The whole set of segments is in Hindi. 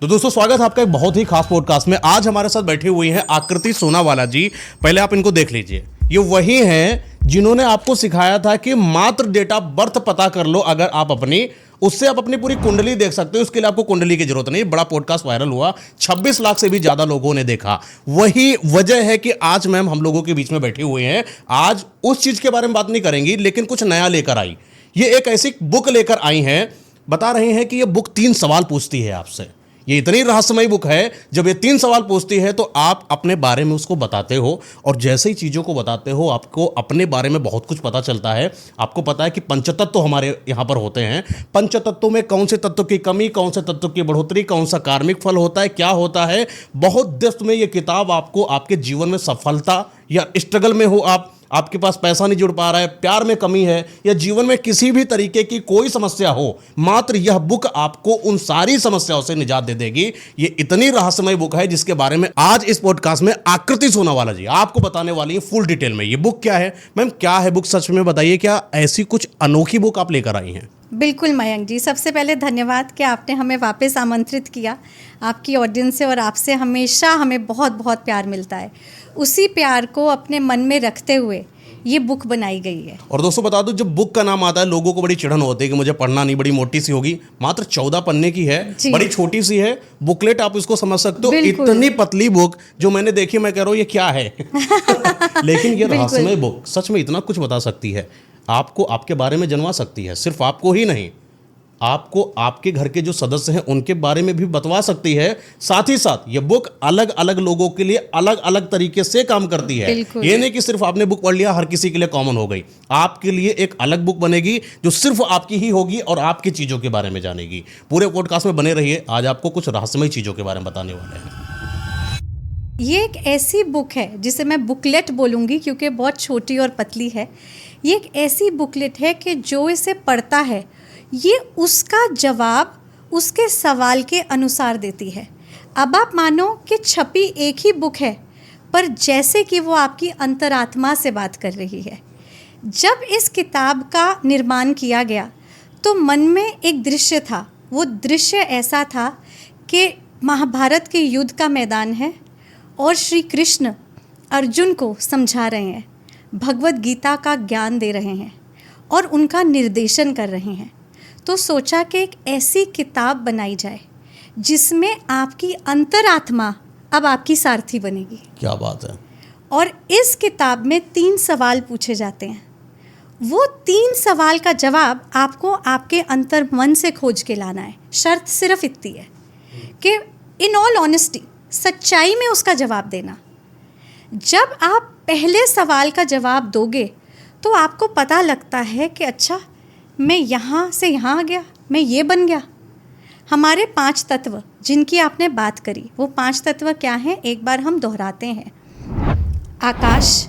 तो दोस्तों स्वागत है आपका एक बहुत ही खास पॉडकास्ट में। आज हमारे साथ बैठी हुई हैं आकृति सोनावाला जी। पहले आप इनको देख लीजिए, ये वही हैं जिन्होंने आपको सिखाया था कि मात्र डेट ऑफ बर्थ पता कर लो। अगर आप उससे आप अपनी पूरी कुंडली देख सकते हो। उसके लिए आपको कुंडली की जरूरत नहीं। बड़ा पॉडकास्ट वायरल हुआ, 26 लाख से भी ज्यादा लोगों ने देखा। वही वजह है कि आज मैम हम लोगों के बीच में बैठी हुई हैं। आज उस चीज के बारे में बात नहीं करेंगी, लेकिन कुछ नया लेकर आई। ये एक ऐसी बुक लेकर आई हैं, बता रहे हैं कि ये बुक 3 सवाल पूछती है आपसे। ये इतनी रहस्यमयी बुक है, जब ये 3 सवाल पूछती है तो आप अपने बारे में उसको बताते हो, और जैसे ही चीज़ों को बताते हो आपको अपने बारे में बहुत कुछ पता चलता है। आपको पता है कि पंचतत्व हमारे यहाँ पर होते हैं। पंचतत्वों में कौन से तत्व की कमी, कौन से तत्व की बढ़ोतरी, कौन सा कार्मिक फल होता है, क्या होता है। बहुत डेप्थ में ये किताब आपको आपके जीवन में सफलता या स्ट्रगल में हो, आपके पास पैसा नहीं जुड़ पा रहा है, प्यार में कमी है, या जीवन में किसी भी तरीके की कोई समस्या हो, मात्र यह बुक आपको उन सारी समस्याओं से निजात दे देगी। ये इतनी रहस्यमय बुक है जिसके बारे में आज इस पॉडकास्ट में आकृति सोनावाला जी आपको बताने वाली है फुल डिटेल में। ये बुक क्या है मैम, क्या है बुक, सच में बताइए, क्या ऐसी कुछ अनोखी बुक आप लेकर आई हैं? बिल्कुल मयंक जी, सबसे पहले धन्यवाद कि आपने हमें वापस आमंत्रित किया। आपकी ऑडियंस से और आपसे हमेशा हमें बहुत बहुत प्यार मिलता है। उसी प्यार को अपने मन में रखते हुए ये बुक बनाई गई है। और दोस्तों बता दूं, जब बुक का नाम आता है लोगों को बड़ी चिढ़न होती है कि मुझे पढ़ना नहीं, बड़ी मोटी सी होगी। मात्र 14 पन्ने की है, बड़ी छोटी सी है बुकलेट, आप इसको समझ सकते हो। इतनी पतली बुक जो मैंने देखी, मैं कह रहा हूँ ये क्या है लेकिन ये रहस्यमय बुक सच में इतना कुछ बता सकती है, आपको आपके बारे में जानवा सकती है। सिर्फ आपको ही नहीं, आपको आपके घर के जो सदस्य हैं उनके बारे में भी बतवा सकती है। साथ ही साथ ये बुक अलग अलग लोगों के लिए अलग अलग तरीके से काम करती है। ये नहीं कि सिर्फ आपने बुक पढ़ लिया हर किसी के लिए कॉमन हो गई। आपके लिए एक अलग बुक बनेगी जो सिर्फ आपकी ही होगी और आपकी चीज़ों के बारे में जानेगी। पूरे पॉडकास्ट में बने रहिए, आज आपको कुछ रहस्यमय चीज़ों के बारे में बताने वाले हैं। ये एक ऐसी बुक है जिसे मैं बुकलेट बोलूँगी क्योंकि बहुत छोटी और पतली है। ये एक ऐसी बुकलेट है कि जो इसे पढ़ता है ये उसका जवाब उसके सवाल के अनुसार देती है। अब आप मानो कि छपी एक ही बुक है, पर जैसे कि वो आपकी अंतरात्मा से बात कर रही है। जब इस किताब का निर्माण किया गया तो मन में एक दृश्य था। वो दृश्य ऐसा था कि महाभारत के युद्ध का मैदान है और श्री कृष्ण अर्जुन को समझा रहे हैं, भगवत गीता का ज्ञान दे रहे हैं और उनका निर्देशन कर रहे हैं। तो सोचा कि एक ऐसी किताब बनाई जाए जिसमें आपकी अंतरात्मा अब आपकी सारथी बनेगी। क्या बात है। और इस किताब में 3 सवाल पूछे जाते हैं। वो 3 सवाल का जवाब आपको आपके अंतर मन से खोज के लाना है। शर्त सिर्फ इतनी है कि इन ऑल ऑनेस्टी, सच्चाई में उसका जवाब देना। जब आप पहले सवाल का जवाब दोगे तो आपको पता लगता है कि अच्छा, मैं यहाँ से यहाँ आ गया, मैं ये बन गया। हमारे 5 तत्व जिनकी आपने बात करी, वो 5 तत्व क्या हैं, एक बार हम दोहराते हैं। आकाश,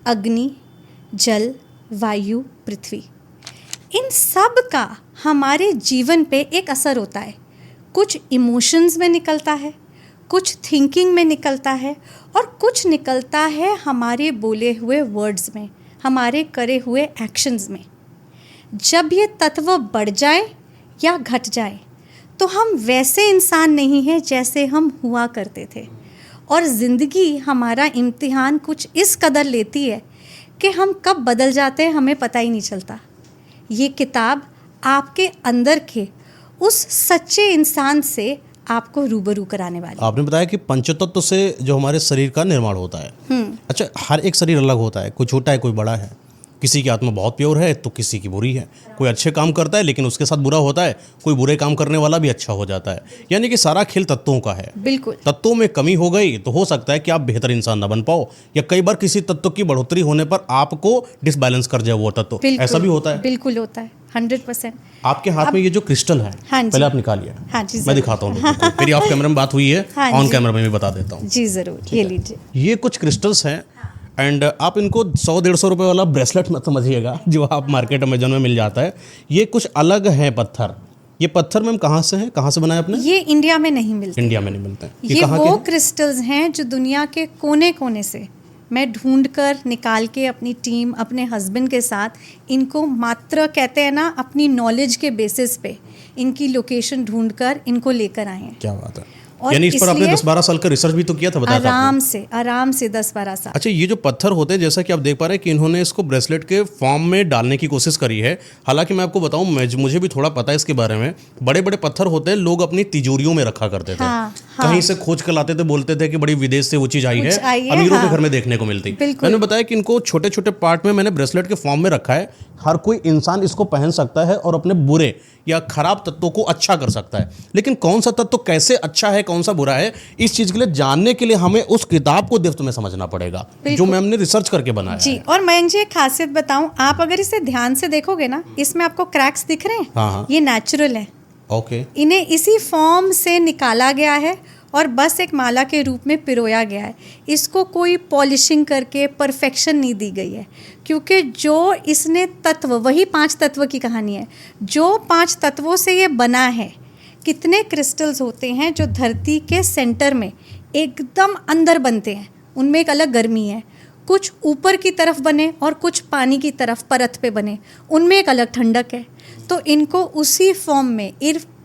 अग्नि, जल, वायु, पृथ्वी। इन सब का हमारे जीवन पे एक असर होता है। कुछ इमोशंस में निकलता है, कुछ थिंकिंग में निकलता है, और कुछ निकलता है हमारे बोले हुए वर्ड्स में, हमारे करे हुए एक्शंस में। जब ये तत्व बढ़ जाए या घट जाए तो हम वैसे इंसान नहीं हैं जैसे हम हुआ करते थे, और ज़िंदगी हमारा इम्तिहान कुछ इस कदर लेती है कि हम कब बदल जाते हैं हमें पता ही नहीं चलता। ये किताब आपके अंदर के उस सच्चे इंसान से आपको रूबरू कराने वाली। आपने बताया कि पंचतत्व से जो हमारे शरीर का निर्माण होता है। अच्छा, हर एक शरीर अलग होता है, कोई छोटा है कोई बड़ा है। किसी की आत्मा बहुत प्योर है तो किसी की बुरी है। कोई अच्छे काम करता है लेकिन उसके साथ बुरा होता है, कोई बुरे काम करने वाला भी अच्छा हो जाता है। यानी कि सारा खेल तत्वों का है। बिल्कुल। तत्वों में कमी हो गई तो हो सकता है कि आप बेहतर इंसान ना बन पाओ, या कई बार किसी तत्व की बढ़ोतरी होने पर आपको डिसबैलेंस कर जाए वो तत्व। ऐसा भी होता है। बिल्कुल होता है, 100%। आपके हाथ में ये जो क्रिस्टल है, पहले आप निकालिए। हाँ जी, मैं दिखाता हूँ। मेरी ऑफ कैमरा में बात हुई है, ऑन कैमरा में भी बता देता हूँ। जी जरूर, ये लीजिए। ये कुछ क्रिस्टल्स हैं, एंड आप इनको 100-150 रुपये वाला ब्रेसलेट मत समझिएगा जो आप मार्केट अमेजन में मिल जाता है। ये कुछ अलग है पत्थर। ये पत्थर मैम कहाँ से है, कहाँ से बनाया आपने? ये इंडिया में नहीं मिलते। इंडिया में नहीं मिलते हैं। ये वो क्रिस्टल्स हैं जो दुनिया के कोने कोने से मैं ढूंढ कर निकाल के अपनी टीम, अपने हस्बैंड के साथ इनको, मात्र कहते हैं ना, अपनी नॉलेज के बेसिस पे इनकी लोकेशन ढूंढकर इनको लेकर आए हैं। क्या बात है। और यानी इस पर आपने इसलिए 10-12 साल का रिसर्च भी तो किया था, बताया था आपने। आराम से 10-12 साल। अच्छा, ये जो पत्थर होते हैं, जैसा कि आप देख पा रहे हैं कि इन्होंने इसको ब्रेसलेट के फॉर्म में डालने की कोशिश करी है। हालांकि मैं आपको बताऊं, मुझे भी थोड़ा पता है इसके बारे में। बड़े बड़े पत्थर होते हैं, लोग अपनी तिजोरियों में रखा करते थे। हाँ, कहीं से खोज कर लाते थे, बोलते थे कि बड़ी विदेश से वो चीज आई है, अमीरों के घर में देखने को मिलती। मैंने बताया कि इनको छोटे छोटे पार्ट में मैंने ब्रेसलेट के फॉर्म में रखा है। हर कोई इंसान इसको पहन सकता है और अपने बुरे या खराब तत्वों को अच्छा कर सकता है। लेकिन कौन सा तत्व कैसे अच्छा है, कौन सा बुरा है, इस चीज के लिए जानने के लिए हमें उस किताब को डेप्थ में समझना पड़ेगा, जो मैम ने रिसर्च करके बनाया जी। और मैं जी एक खासियत बताऊं, आप अगर इसे ध्यान से देखोगे ना, इसमें आपको क्रैक्स दिख रहे हैं। हाँ। ये नेचुरल है। ओके। इन्हें इसी फॉर्म से निकाला गया है और बस एक माला के रूप में पिरोया गया है। इसको कोई पॉलिशिंग करके परफेक्शन नहीं दी गई है, क्योंकि जो इसने तत्व, वही 5 तत्व की कहानी है। जो 5 तत्वों से ये बना है, कितने क्रिस्टल्स होते हैं जो धरती के सेंटर में एकदम अंदर बनते हैं, उनमें एक अलग गर्मी है। कुछ ऊपर की तरफ बने और कुछ पानी की तरफ परत पे बने, उनमें एक अलग ठंडक है। तो इनको उसी फॉर्म में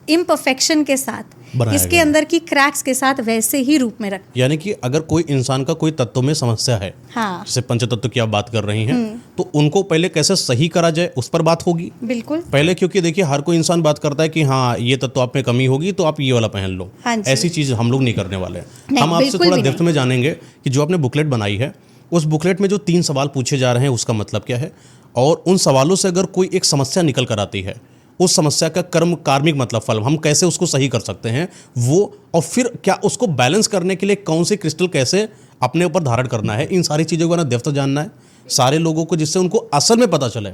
इम्परफेक्शन के साथ, इसके अंदर की क्रैक्स के साथ वैसे ही रूप में रख। यानी कि अगर कोई इंसान का कोई तत्व में समस्या है, हाँ, जैसे पंचतत्व की आप बात कर रही हैं, तो उनको पहले कैसे सही करा जाए उस पर बात होगी। बिल्कुल पहले, क्योंकि देखिए हर कोई इंसान बात करता है कि हाँ ये तत्व आप में कमी होगी तो आप ये वाला पहन लो। हाँ, ऐसी चीज हम लोग नहीं करने वाले हैं। हम आपसे थोड़ा डेप्थ में जानेंगे कि जो आपने बुकलेट बनाई है, उस बुकलेट में जो 3 सवाल पूछे जा रहे हैं उसका मतलब क्या है, और उन सवालों से अगर कोई एक समस्या निकल कर आती है, उस समस्या का कार्मिक मतलब फल हम कैसे उसको सही कर सकते हैं वो, और फिर क्या उसको बैलेंस करने के लिए कौन से क्रिस्टल कैसे अपने ऊपर धारण करना है, इन सारी चीज़ों को ना डेप्थ जानना है सारे लोगों को, जिससे उनको असल में पता चले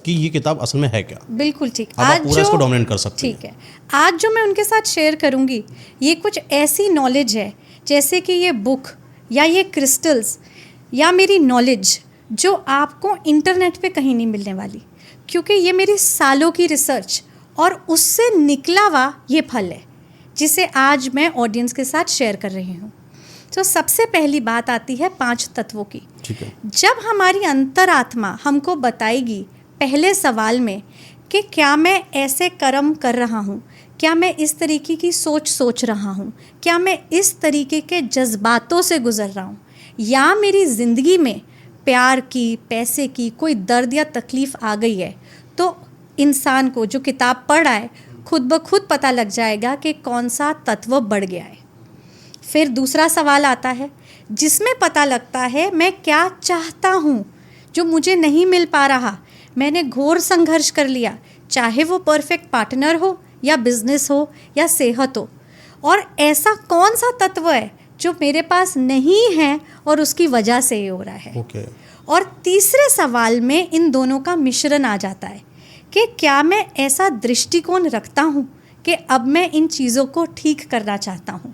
कि ये किताब असल में है क्या। बिल्कुल ठीक। आज पूरा इसको डोमिनेट कर सकते हैं। ठीक है। आज जो मैं उनके साथ शेयर करूंगी, ये कुछ ऐसी नॉलेज है, जैसे कि ये बुक या ये क्रिस्टल्स या मेरी नॉलेज, जो आपको इंटरनेट पे कहीं नहीं मिलने वाली, क्योंकि ये मेरी सालों की रिसर्च और उससे निकला हुआ ये फल है, जिसे आज मैं ऑडियंस के साथ शेयर कर रही हूँ। तो सबसे पहली बात आती है 5 तत्वों की। ठीक है। जब हमारी अंतरात्मा हमको बताएगी पहले सवाल में कि क्या मैं ऐसे कर्म कर रहा हूँ, क्या मैं इस तरीके की सोच रहा हूँ, क्या मैं इस तरीके के जज्बातों से गुजर रहा हूँ, या मेरी ज़िंदगी में प्यार की, पैसे की कोई दर्द या तकलीफ़ आ गई है, तो इंसान को जो किताब पढ़ रहा है खुद ब खुद पता लग जाएगा कि कौन सा तत्व बढ़ गया है। फिर दूसरा सवाल आता है, जिसमें पता लगता है मैं क्या चाहता हूँ जो मुझे नहीं मिल पा रहा। मैंने घोर संघर्ष कर लिया, चाहे वो परफेक्ट पार्टनर हो या बिजनेस हो या सेहत हो, और ऐसा कौन सा तत्व है जो मेरे पास नहीं है और उसकी वजह से ये हो रहा है। ओके। और तीसरे सवाल में इन दोनों का मिश्रण आ जाता है कि क्या मैं ऐसा दृष्टिकोण रखता हूँ कि अब मैं इन चीज़ों को ठीक करना चाहता हूँ,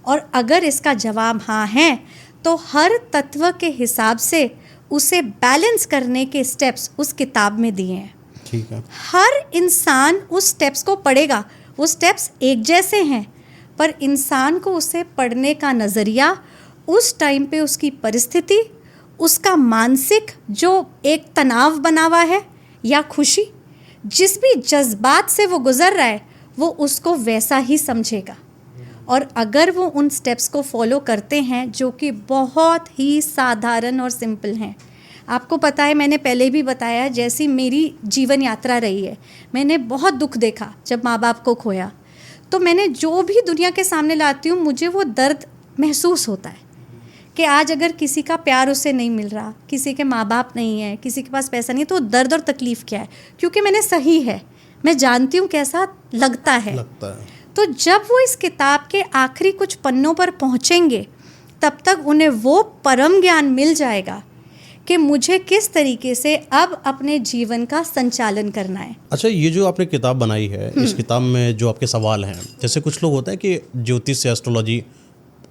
और अगर इसका जवाब हाँ है, तो हर तत्व के हिसाब से उसे बैलेंस करने के स्टेप्स उस किताब में दिए हैं। ठीक है। हर इंसान उस स्टेप्स को पढ़ेगा, वो स्टेप्स एक जैसे हैं, पर इंसान को उसे पढ़ने का नज़रिया, उस टाइम पे उसकी परिस्थिति, उसका मानसिक जो एक तनाव बना हुआ है या खुशी, जिस भी जज्बात से वो गुज़र रहा है, वो उसको वैसा ही समझेगा। और अगर वो उन स्टेप्स को फॉलो करते हैं, जो कि बहुत ही साधारण और सिंपल हैं। आपको पता है, मैंने पहले भी बताया, जैसी मेरी जीवन यात्रा रही है, मैंने बहुत दुख देखा जब माँ बाप को खोया। तो मैंने जो भी दुनिया के सामने लाती हूँ, मुझे वो दर्द महसूस होता है कि आज अगर किसी का प्यार उससे नहीं मिल रहा, किसी के माँ बाप नहीं है, किसी के पास पैसा नहीं है, तो दर्द और तकलीफ़ क्या है, क्योंकि मैंने सही है, मैं जानती हूँ कैसा लगता है। तो जब वो इस किताब के आखिरी कुछ पन्नों पर पहुँचेंगे, तब तक उन्हें वो परम ज्ञान मिल जाएगा कि मुझे किस तरीके से अब अपने जीवन का संचालन करना है। अच्छा, ये जो आपने किताब बनाई है, इस किताब में जो आपके सवाल हैं, जैसे कुछ लोग होता है कि ज्योतिष से एस्ट्रोलॉजी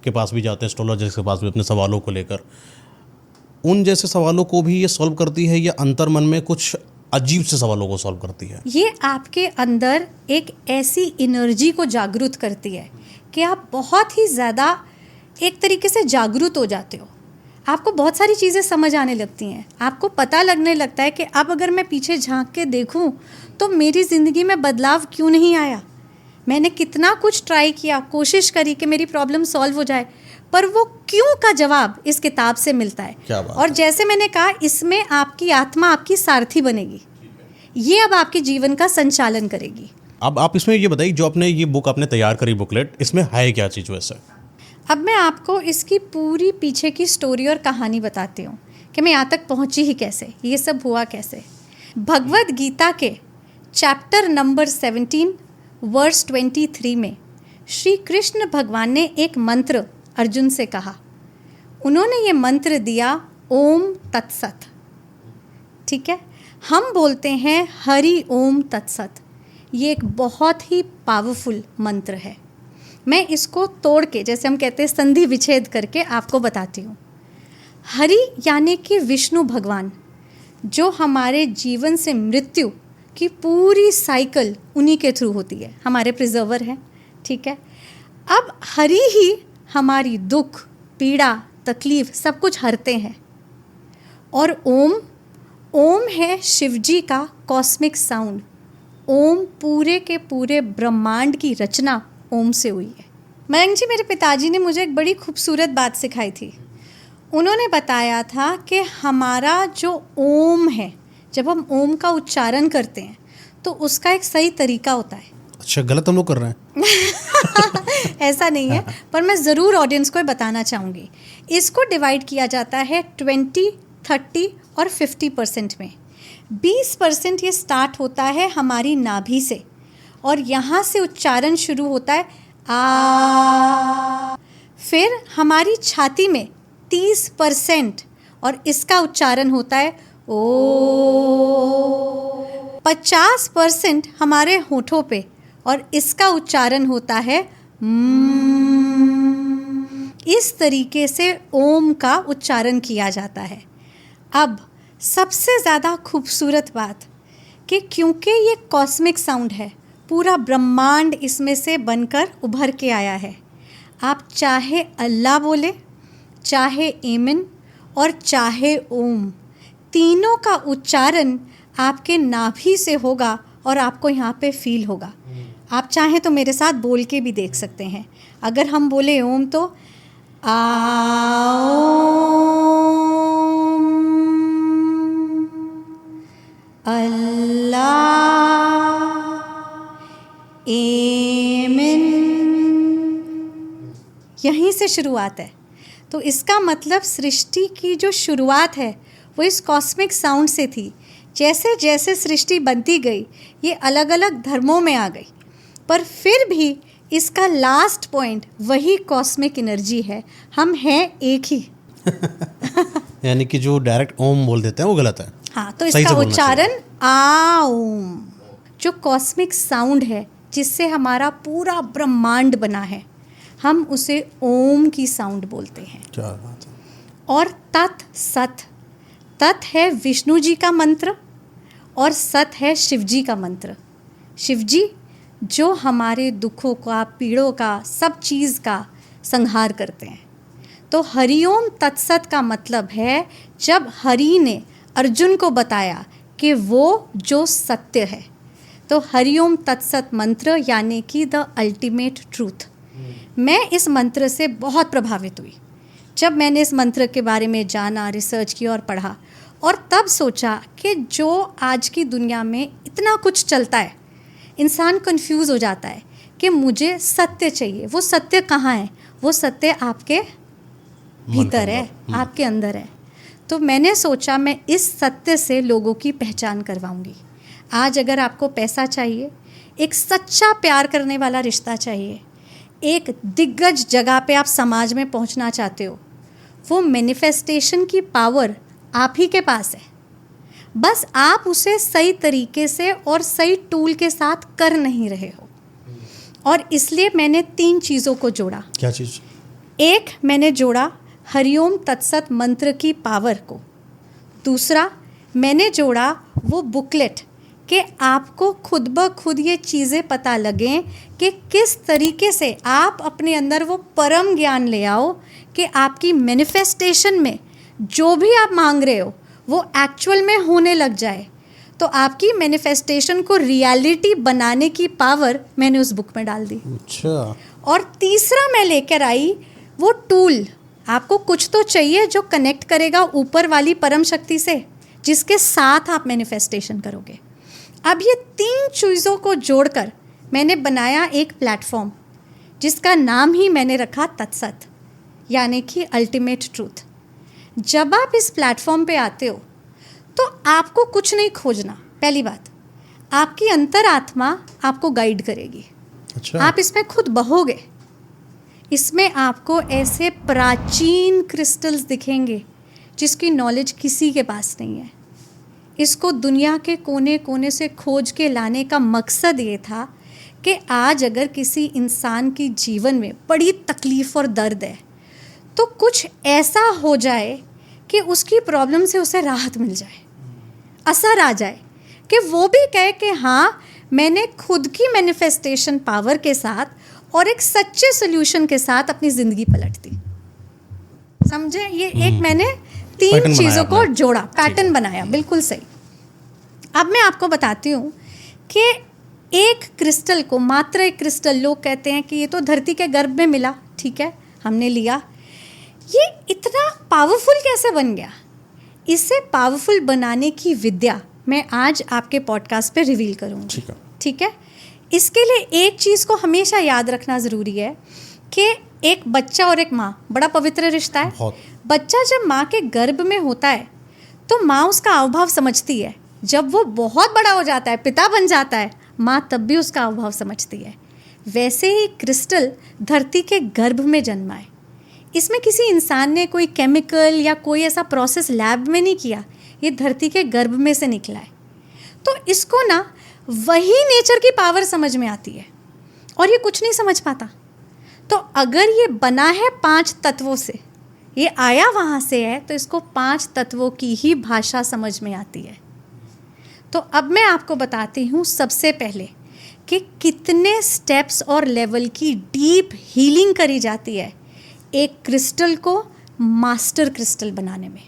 के पास भी जाते हैं, एस्ट्रोलॉजर के पास भी अपने सवालों को लेकर, उन जैसे सवालों को भी ये सॉल्व करती है, या अंतर मन में कुछ अजीब से सवालों को सॉल्व करती है? ये आपके अंदर एक ऐसी एनर्जी को जागरूक करती है कि आप बहुत ही ज़्यादा एक तरीके से जागरूक हो जाते हो। आपको बहुत सारी चीज़ें समझ आने लगती हैं। आपको पता लगने लगता है कि अब अगर मैं पीछे झांक के देखूं तो मेरी ज़िंदगी में बदलाव क्यों नहीं आया। मैंने कितना कुछ ट्राई किया, कोशिश करी कि मेरी प्रॉब्लम सॉल्व हो जाए, पर वो क्यों का जवाब इस किताब से मिलता है। क्या बात और है। जैसे मैंने कहा, इसमें आपकी आत्मा आपकी सारथी बनेगी, ये अब आपके जीवन का संचालन करेगी। अब आप इसमें ये बताइए, जो आपने ये बुक आपने तैयार करी बुकलेट, इसमें है क्या चीज़ वैसे? अब मैं आपको इसकी पूरी पीछे की स्टोरी और कहानी बताती हूँ कि मैं यहाँ तक पहुँची ही कैसे, ये सब हुआ कैसे। भगवद गीता के चैप्टर नंबर 17 वर्स 23 में श्री कृष्ण भगवान ने एक मंत्र अर्जुन से कहा। उन्होंने ये मंत्र दिया, ओम तत्सत। ठीक है, हम बोलते हैं हरि ओम तत्सत। ये एक बहुत ही पावरफुल मंत्र है। मैं इसको तोड़ के, जैसे हम कहते हैं संधि विच्छेद करके, आपको बताती हूँ। हरि यानी कि विष्णु भगवान, जो हमारे जीवन से मृत्यु की पूरी साइकिल उन्हीं के थ्रू होती है, हमारे प्रिजर्वर हैं। ठीक है, अब हरि ही हमारी दुख, पीड़ा, तकलीफ सब कुछ हरते हैं। और ओम है शिवजी का कॉस्मिक साउंड। ओम पूरे के पूरे ब्रह्मांड की रचना ओम से हुई है। मयंक जी, मेरे पिताजी ने मुझे एक बड़ी खूबसूरत बात सिखाई थी। उन्होंने बताया था कि हमारा जो ओम है, जब हम ओम का उच्चारण करते हैं तो उसका एक सही तरीका होता है। अच्छा, गलत हम लोग कर रहे हैं? ऐसा नहीं है, पर मैं ज़रूर ऑडियंस को बताना चाहूँगी। इसको डिवाइड किया जाता है 20, 30 और 50% में। 20% ये स्टार्ट होता है हमारी नाभि से, और यहाँ से उच्चारण शुरू होता है आ। फिर हमारी छाती में 30%, और इसका उच्चारण होता है ओ। 50% हमारे होठों पे, और इसका उच्चारण होता है इस तरीके से ओम का उच्चारण किया जाता है। अब सबसे ज़्यादा खूबसूरत बात कि क्योंकि ये कॉस्मिक साउंड है, पूरा ब्रह्मांड इसमें से बनकर उभर के आया है। आप चाहे अल्लाह बोले, चाहे एमिन और चाहे ओम, तीनों का उच्चारण आपके नाभि से होगा और आपको यहाँ पे फील होगा। आप चाहें तो मेरे साथ बोल के भी देख सकते हैं। अगर हम बोले ओम तो अल्लाह एमिन, यहीं से शुरुआत है। तो इसका मतलब सृष्टि की जो शुरुआत है वो इस कॉस्मिक साउंड से थी। जैसे जैसे सृष्टि बनती गई, ये अलग अलग धर्मों में आ गई, पर फिर भी इसका लास्ट पॉइंट वही कॉस्मिक एनर्जी है। हम हैं एक ही। यानी कि जो डायरेक्ट ओम बोल देते हैं वो गलत है। हाँ, तो सही इसका से बोलना उच्चारण आ ओम, जो कॉस्मिक साउंड है जिससे हमारा पूरा ब्रह्मांड बना है, हम उसे ओम की साउंड बोलते हैं। क्या बात है। और तत् सत, तत् है विष्णु जी का मंत्र और सत है शिव जी का मंत्र। शिव जी जो हमारे दुखों का, पीड़ों का, सब चीज़ का संहार करते हैं। तो हरिओम तत्सत का मतलब है जब हरि ने अर्जुन को बताया कि वो जो सत्य है, तो हरिओम तत्सत मंत्र यानी कि द अल्टीमेट ट्रूथ। मैं इस मंत्र से बहुत प्रभावित हुई जब मैंने इस मंत्र के बारे में जाना, रिसर्च किया और पढ़ा, और तब सोचा कि जो आज की दुनिया में इतना कुछ चलता है, इंसान कंफ्यूज हो जाता है कि मुझे सत्य चाहिए। वो सत्य कहाँ है? वो सत्य आपके भीतर है, आपके अंदर है। तो मैंने सोचा मैं इस सत्य से लोगों की पहचान करवाऊंगी। आज अगर आपको पैसा चाहिए, एक सच्चा प्यार करने वाला रिश्ता चाहिए, एक दिग्गज जगह पे आप समाज में पहुंचना चाहते हो, वो मैनिफेस्टेशन की पावर आप ही के पास है। बस आप उसे सही तरीके से और सही टूल के साथ कर नहीं रहे हो। और इसलिए मैंने 3 चीज़ों को जोड़ा। क्या चीज़? एक, मैंने जोड़ा हरिओम तत्सत मंत्र की पावर को। दूसरा, मैंने जोड़ा वो बुकलेट कि आपको खुद ब खुद ये चीज़ें पता लगें कि किस तरीके से आप अपने अंदर वो परम ज्ञान ले आओ कि आपकी मैनिफेस्टेशन में जो भी आप मांग रहे हो वो एक्चुअल में होने लग जाए, तो आपकी मैनिफेस्टेशन को रियलिटी बनाने की पावर मैंने उस बुक में डाल दी। अच्छा। और तीसरा मैं लेकर आई वो टूल, आपको कुछ तो चाहिए जो कनेक्ट करेगा ऊपर वाली परम शक्ति से, जिसके साथ आप मैनिफेस्टेशन करोगे। अब ये 3 चीज़ों को जोड़कर मैंने बनाया एक प्लेटफॉर्म जिसका नाम ही मैंने रखा तत्सत, यानी कि अल्टीमेट ट्रूथ। जब आप इस प्लेटफॉर्म पे आते हो तो आपको कुछ नहीं खोजना। पहली बात, आपकी अंतरात्मा आपको गाइड करेगी। अच्छा। आप इसमें खुद बहोगे। इसमें आपको ऐसे प्राचीन क्रिस्टल्स दिखेंगे जिसकी नॉलेज किसी के पास नहीं है। इसको दुनिया के कोने कोने से खोज के लाने का मकसद ये था कि आज अगर किसी इंसान की जीवन में बड़ी तकलीफ़ और दर्द है तो कुछ ऐसा हो जाए कि उसकी प्रॉब्लम से उसे राहत मिल जाए, असर आ जाए, कि वो भी कहे कि हाँ, मैंने खुद की मैनिफेस्टेशन पावर के साथ और एक सच्चे सोल्यूशन के साथ अपनी ज़िंदगी पलट दी। समझे? ये एक मैंने 3 चीज़ों को जोड़ा, पैटर्न बनाया। बिल्कुल सही। अब मैं आपको बताती हूँ कि एक क्रिस्टल को, मात्र एक क्रिस्टल, लोग कहते हैं कि ये तो धरती के गर्भ में मिला, ठीक है, हमने लिया, ये इतना पावरफुल कैसे बन गया? इसे पावरफुल बनाने की विद्या मैं आज आपके पॉडकास्ट पे रिवील करूँगी। ठीक है। ठीक है। इसके लिए एक चीज़ को हमेशा याद रखना ज़रूरी है कि एक बच्चा और एक माँ, बड़ा पवित्र रिश्ता है। बहुत। बच्चा जब माँ के गर्भ में होता है तो माँ उसका हाव-भाव समझती है। जब वो बहुत बड़ा हो जाता है, पिता बन जाता है, माँ तब भी उसका हाव-भाव समझती है। वैसे ही क्रिस्टल धरती के गर्भ में जन्मा है। इसमें किसी इंसान ने कोई केमिकल या कोई ऐसा प्रोसेस लैब में नहीं किया, ये धरती के गर्भ में से निकला है। तो इसको ना वही नेचर की पावर समझ में आती है और ये कुछ नहीं समझ पाता। तो अगर ये बना है 5 तत्वों से, ये आया वहाँ से है, तो इसको 5 तत्वों की ही भाषा समझ में आती है। तो अब मैं आपको बताती हूँ सबसे पहले कि कितने स्टेप्स और लेवल की डीप हीलिंग करी जाती है एक क्रिस्टल को मास्टर क्रिस्टल बनाने में।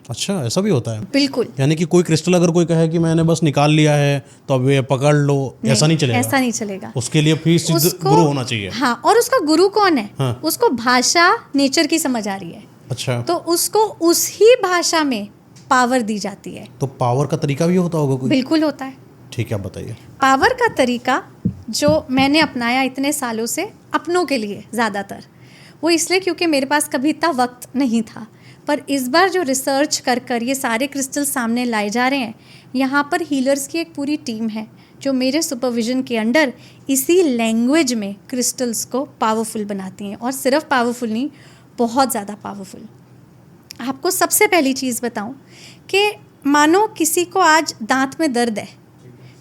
अच्छा, ऐसा भी होता है? बिल्कुल। यानी कि कोई क्रिस्टल अगर कोई कहे कि मैंने बस निकाल लिया है तो अब ये पकड़ लो, ऐसा नहीं चलेगा? ऐसा नहीं चलेगा। उसके लिए फिर गुरु होना चाहिए। हाँ, और उसका गुरु कौन है? हाँ। उसको भाषा नेचर की समझ आ रही है। अच्छा। तो उसको उसी भाषा में पावर दी जाती है। तो पावर का तरीका भी होता होगा कोई? बिल्कुल होता है। ठीक है, बताइए। पावर का तरीका जो मैंने अपनाया इतने सालों से अपनों के लिए ज़्यादातर, वो इसलिए क्योंकि मेरे पास कभी इतना वक्त नहीं था। पर इस बार जो रिसर्च कर ये सारे क्रिस्टल सामने लाए जा रहे हैं, यहाँ पर हीलर्स की एक पूरी टीम है जो मेरे सुपरविजन के अंडर इसी लैंग्वेज में क्रिस्टल्स को पावरफुल बनाती हैं। और सिर्फ पावरफुल नहीं, बहुत ज़्यादा पावरफुल। आपको सबसे पहली चीज़ बताऊं कि मानो किसी को आज दांत में दर्द है,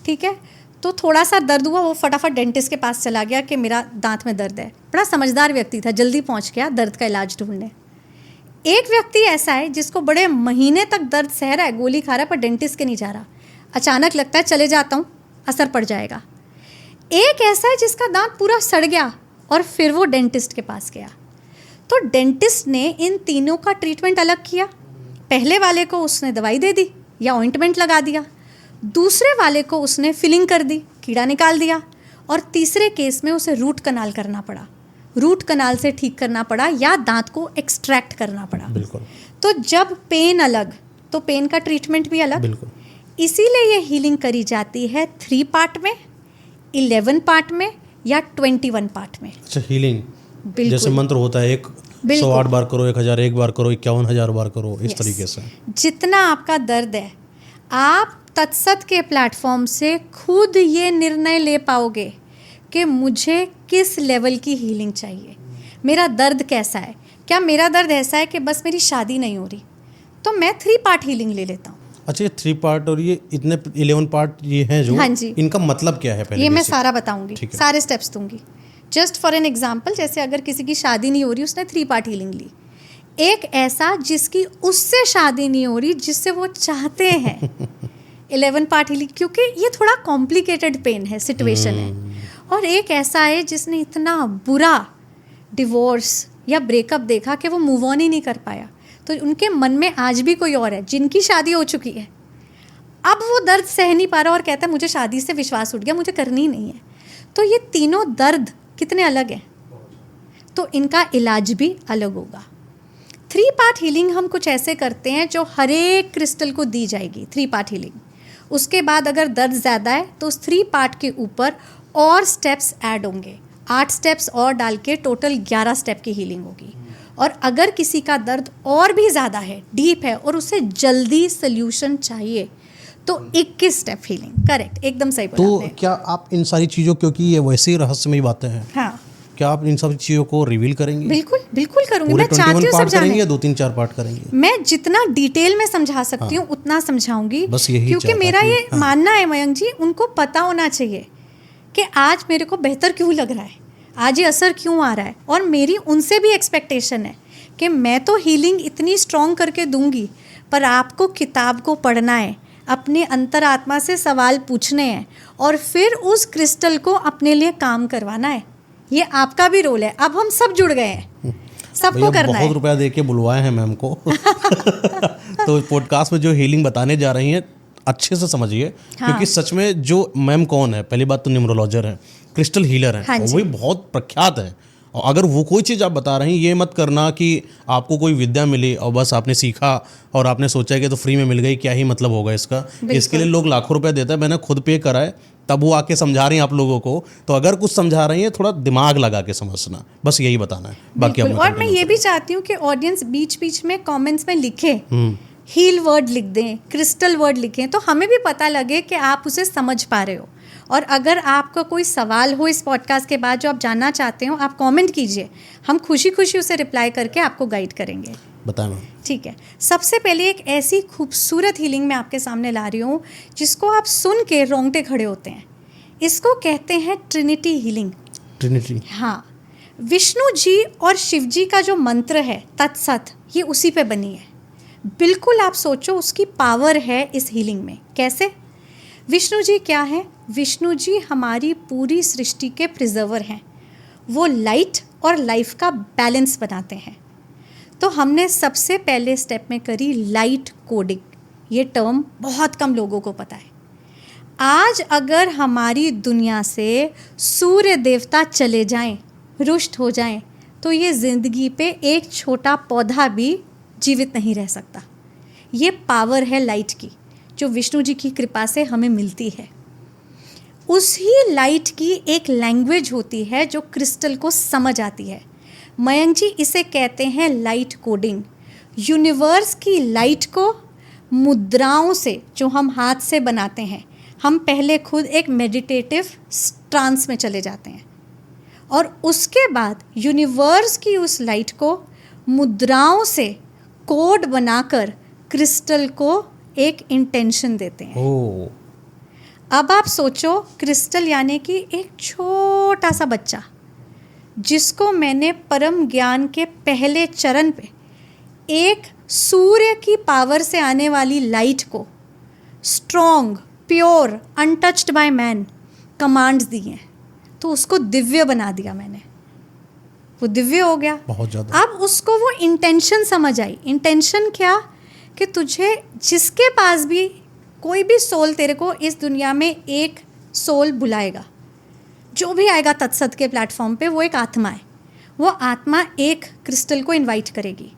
ठीक है, तो थोड़ा सा दर्द हुआ, वो फटाफट डेंटिस्ट के पास चला गया कि मेरा दांत में दर्द है। बड़ा समझदार व्यक्ति था, जल्दी पहुंच गया दर्द का इलाज ढूंढने। एक व्यक्ति ऐसा है जिसको बड़े महीने तक दर्द सह रहा है, गोली खा रहा है, पर डेंटिस्ट के नहीं जा रहा। अचानक लगता है चले जाता हूँ, असर पड़ जाएगा। एक ऐसा है जिसका दांत पूरा सड़ गया और फिर वो डेंटिस्ट के पास गया। तो डेंटिस्ट ने इन तीनों का ट्रीटमेंट अलग किया। पहले वाले को उसने दवाई दे दी या ऑइंटमेंट लगा दिया, दूसरे वाले को उसने फिलिंग कर दी, कीड़ा निकाल दिया, और तीसरे केस में उसे रूट कनाल करना पड़ा। रूट कनाल से ठीक करना पड़ा या दांत को एक्सट्रैक्ट करना पड़ा। बिल्कुल। तो जब पेन अलग, तो पेन का ट्रीटमेंट भी अलग। बिल्कुल। इसीलिए ये हीलिंग करी जाती है 3 पार्ट में, 11 पार्ट में या 21 पार्ट में। अच्छा, हीलिंग बिल्कुल। जैसे मंत्र होता है 108 बार करो, 1001 बार करो, 51,000 बार करो, इस तरीके से। जितना आपका दर्द है, आप तत्सत के प्लेटफॉर्म से खुद ये निर्णय ले पाओगे कि मुझे किस लेवल की हीलिंग चाहिए, मेरा दर्द कैसा है। क्या मेरा दर्द ऐसा है कि बस मेरी शादी नहीं हो रही, तो मैं 3 पार्ट हीलिंग ले लेता हूँ। अच्छा, ये 3 पार्ट और ये इतने 11 पार्ट ये हैं जो, हाँ जी, इनका मतलब क्या है पहले? ये मैं सारा बताऊंगी, सारे स्टेप्स दूंगी। जस्ट फॉर एन एग्जाम्पल, जैसे अगर किसी की शादी नहीं हो रही, उसने 3 पार्ट हीलिंग ली। एक ऐसा जिसकी उससे शादी नहीं हो रही जिससे वो चाहते हैं 11 पार्ट हीलिंग, क्योंकि ये थोड़ा कॉम्प्लिकेटेड पेन है, सिचुएशन है। और एक ऐसा है जिसने इतना बुरा डिवोर्स या ब्रेकअप देखा कि वो मूव ऑन ही नहीं कर पाया, तो उनके मन में आज भी कोई और है जिनकी शादी हो चुकी है, अब वो दर्द सह नहीं पा रहा और कहता है मुझे शादी से विश्वास उठ गया, मुझे करनी ही नहीं है। तो ये तीनों दर्द कितने अलग हैं, तो इनका इलाज भी अलग होगा। 3 पार्ट हीलिंग हम कुछ ऐसे करते हैं जो हर एक क्रिस्टल को दी जाएगी, 3 पार्ट हीलिंग। उसके बाद अगर दर्द ज़्यादा है तो उस 3 पार्ट के ऊपर और स्टेप्स ऐड होंगे, 8 स्टेप्स और डाल के टोटल 11 स्टेप की हीलिंग होगी। और अगर किसी का दर्द और भी ज़्यादा है, डीप है और उसे जल्दी सोल्यूशन चाहिए तो 21 स्टेप हीलिंग। करेक्ट, एकदम सही बोला तो आपने। क्या आप इन सारी चीज़ों, क्योंकि ये वैसे ही रहस्यमयी बातें हैं, हाँ क्या आप इन सब चीज़ों को रिवील करेंगे? बिल्कुल बिल्कुल करूँगी। पूरे मैं चाहती 21 हूँ सब पार्ट करेंगे जाने। या 2-3-4 पार्ट करेंगे? मैं जितना डिटेल में समझा सकती हूँ उतना समझाऊंगी, बस यही क्योंकि चाहता मेरा कि- ये मानना है मयंक जी, उनको पता होना चाहिए कि आज मेरे को बेहतर क्यों लग रहा है, आज ये असर क्यों आ रहा है। और मेरी उनसे भी एक्सपेक्टेशन है कि मैं तो हीलिंग इतनी स्ट्रॉन्ग करके दूंगी, पर आपको किताब को पढ़ना है, अपने अंतरात्मा से सवाल पूछने हैं और फिर उस क्रिस्टल को अपने लिए काम करवाना है। ये आपका भी रोल है। अब हम सब जुड़ गए हैं, सबको भैया करना है। बहुत रुपया दे के बुलवाए हैं मैम को तो पॉडकास्ट में जो हीलिंग बताने जा रही हैं अच्छे से समझिए, क्योंकि सच में जो मैम कौन है, पहली बात तो न्यूमरोलॉजर है, क्रिस्टल हीलर है, हाँ और जी। वो भी बहुत प्रख्यात है। और अगर वो कोई चीज़ आप बता रहे हैं, ये मत करना कि आपको कोई विद्या मिली और बस आपने सीखा और आपने सोचा कि तो फ्री में मिल गई, क्या ही मतलब होगा इसका। इसके लिए लोग लाखों रुपए देते हैं, मैंने खुद पे करा है, तब वो आके समझा रही हैं आप लोगों को। तो अगर कुछ समझा रही हैं थोड़ा दिमाग लगा के समझना, बस यही बताना है। बाकी बिल्कुल। और मैं ये भी चाहती हूँ कि ऑडियंस बीच बीच में कमेंट्स में लिखे, हील वर्ड लिख दें, क्रिस्टल वर्ड लिखें, तो हमें भी पता लगे कि आप उसे समझ पा रहे हो। और अगर आपका कोई सवाल हो इस पॉडकास्ट के बाद जो आप जानना चाहते हो, आप कमेंट कीजिए, हम खुशी खुशी उसे रिप्लाई करके आपको गाइड करेंगे। बताएं मैम। ठीक है, सबसे पहले एक ऐसी खूबसूरत हीलिंग मैं आपके सामने ला रही हूँ जिसको आप सुन के रोंगटे खड़े होते हैं। इसको कहते हैं ट्रिनिटी हीलिंग। ट्रिनिटी। हाँ, विष्णु जी और शिव जी का जो मंत्र है तत्सत, ये उसी पे बनी है। बिल्कुल आप सोचो उसकी पावर है इस हीलिंग में। कैसे? विष्णु जी क्या है? विष्णु जी हमारी पूरी सृष्टि के प्रिजर्वर हैं। वो लाइट और लाइफ का बैलेंस बनाते हैं। तो हमने सबसे पहले स्टेप में करी लाइट कोडिंग। ये टर्म बहुत कम लोगों को पता है। आज अगर हमारी दुनिया से सूर्य देवता चले जाएं, रुष्ट हो जाएं, तो ये ज़िंदगी पे एक छोटा पौधा भी जीवित नहीं रह सकता। ये पावर है लाइट की, जो विष्णु जी की कृपा से हमें मिलती है। उसी लाइट की एक लैंग्वेज होती है जो क्रिस्टल को समझ आती है। मयंक जी इसे कहते हैं लाइट कोडिंग। यूनिवर्स की लाइट को मुद्राओं से, जो हम हाथ से बनाते हैं, हम पहले खुद एक मेडिटेटिव ट्रांस में चले जाते हैं और उसके बाद यूनिवर्स की उस लाइट को मुद्राओं से कोड बनाकर क्रिस्टल को एक इंटेंशन देते हैं। ओह, अब आप सोचो, क्रिस्टल यानी कि एक छोटा सा बच्चा जिसको मैंने परम ज्ञान के पहले चरण पे एक सूर्य की पावर से आने वाली लाइट को strong, pure, untouched by man commands दी हैं, तो उसको दिव्य बना दिया मैंने। वो दिव्य हो गया। बहुत ज़्यादा। अब उसको वो इंटेंशन समझ आई। इंटेंशन क्या? कि तुझे जिसके पास भी कोई भी सोल, तेरे को इस दुनिया में एक सोल बुलाएगा, जो भी आएगा तत्सत के प्लेटफॉर्म पे, वो एक आत्मा है। वो आत्मा एक क्रिस्टल को इनवाइट करेगी।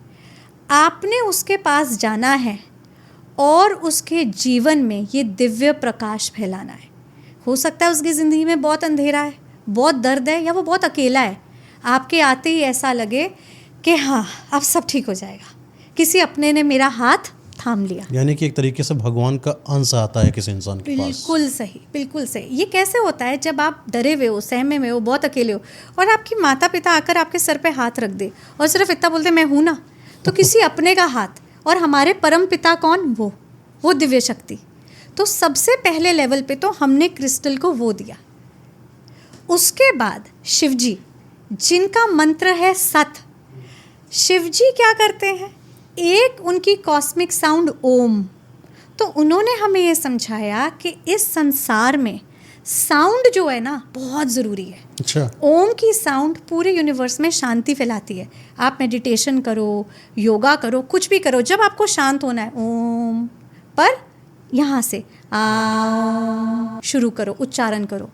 आपने उसके पास जाना है और उसके जीवन में ये दिव्य प्रकाश फैलाना है। हो सकता है उसकी ज़िंदगी में बहुत अंधेरा है, बहुत दर्द है, या वो बहुत अकेला है। आपके आते ही ऐसा लगे कि हाँ, अब सब ठीक हो जाएगा, किसी अपने ने मेरा हाथ थाम लिया। यानी कि एक तरीके से भगवान का अंश आता है किसी इंसान के पास। बिल्कुल सही, बिल्कुल सही। ये कैसे होता है? जब आप डरे हुए हो, सहमे हुए हो, बहुत अकेले हो, और आपकी माता पिता आकर आपके सर पे हाथ रख दे और सिर्फ इतना बोलते मैं हूँ ना, तो किसी अपने का हाथ, और हमारे परम पिता कौन? वो दिव्य शक्ति। तो सबसे पहले लेवल पे तो हमने क्रिस्टल को वो दिया। उसके बाद शिव जी, जिनका मंत्र है सत, शिव जी क्या करते हैं? एक उनकी कॉस्मिक साउंड ओम। तो उन्होंने हमें ये समझाया कि इस संसार में साउंड जो है ना बहुत ज़रूरी है। अच्छा। ओम की साउंड पूरे यूनिवर्स में शांति फैलाती है। आप मेडिटेशन करो, योगा करो, कुछ भी करो, जब आपको शांत होना है ओम पर यहाँ से आ शुरू करो, उच्चारण करो।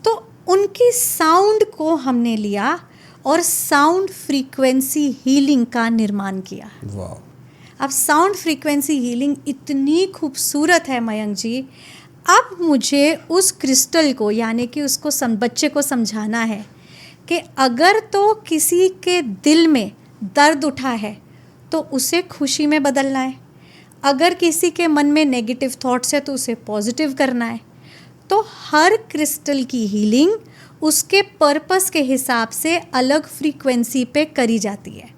तो उनकी साउंड को हमने लिया और साउंड फ्रीक्वेंसी हीलिंग का निर्माण किया। वाह। अब साउंड फ्रीक्वेंसी हीलिंग इतनी खूबसूरत है मयंक जी। अब मुझे उस क्रिस्टल को यानी कि उसको बच्चे को समझाना है कि अगर तो किसी के दिल में दर्द उठा है तो उसे खुशी में बदलना है, अगर किसी के मन में नेगेटिव थॉट्स है तो उसे पॉजिटिव करना है। तो हर क्रिस्टल की हीलिंग उसके पर्पस के हिसाब से अलग फ्रीक्वेंसी पे करी जाती है।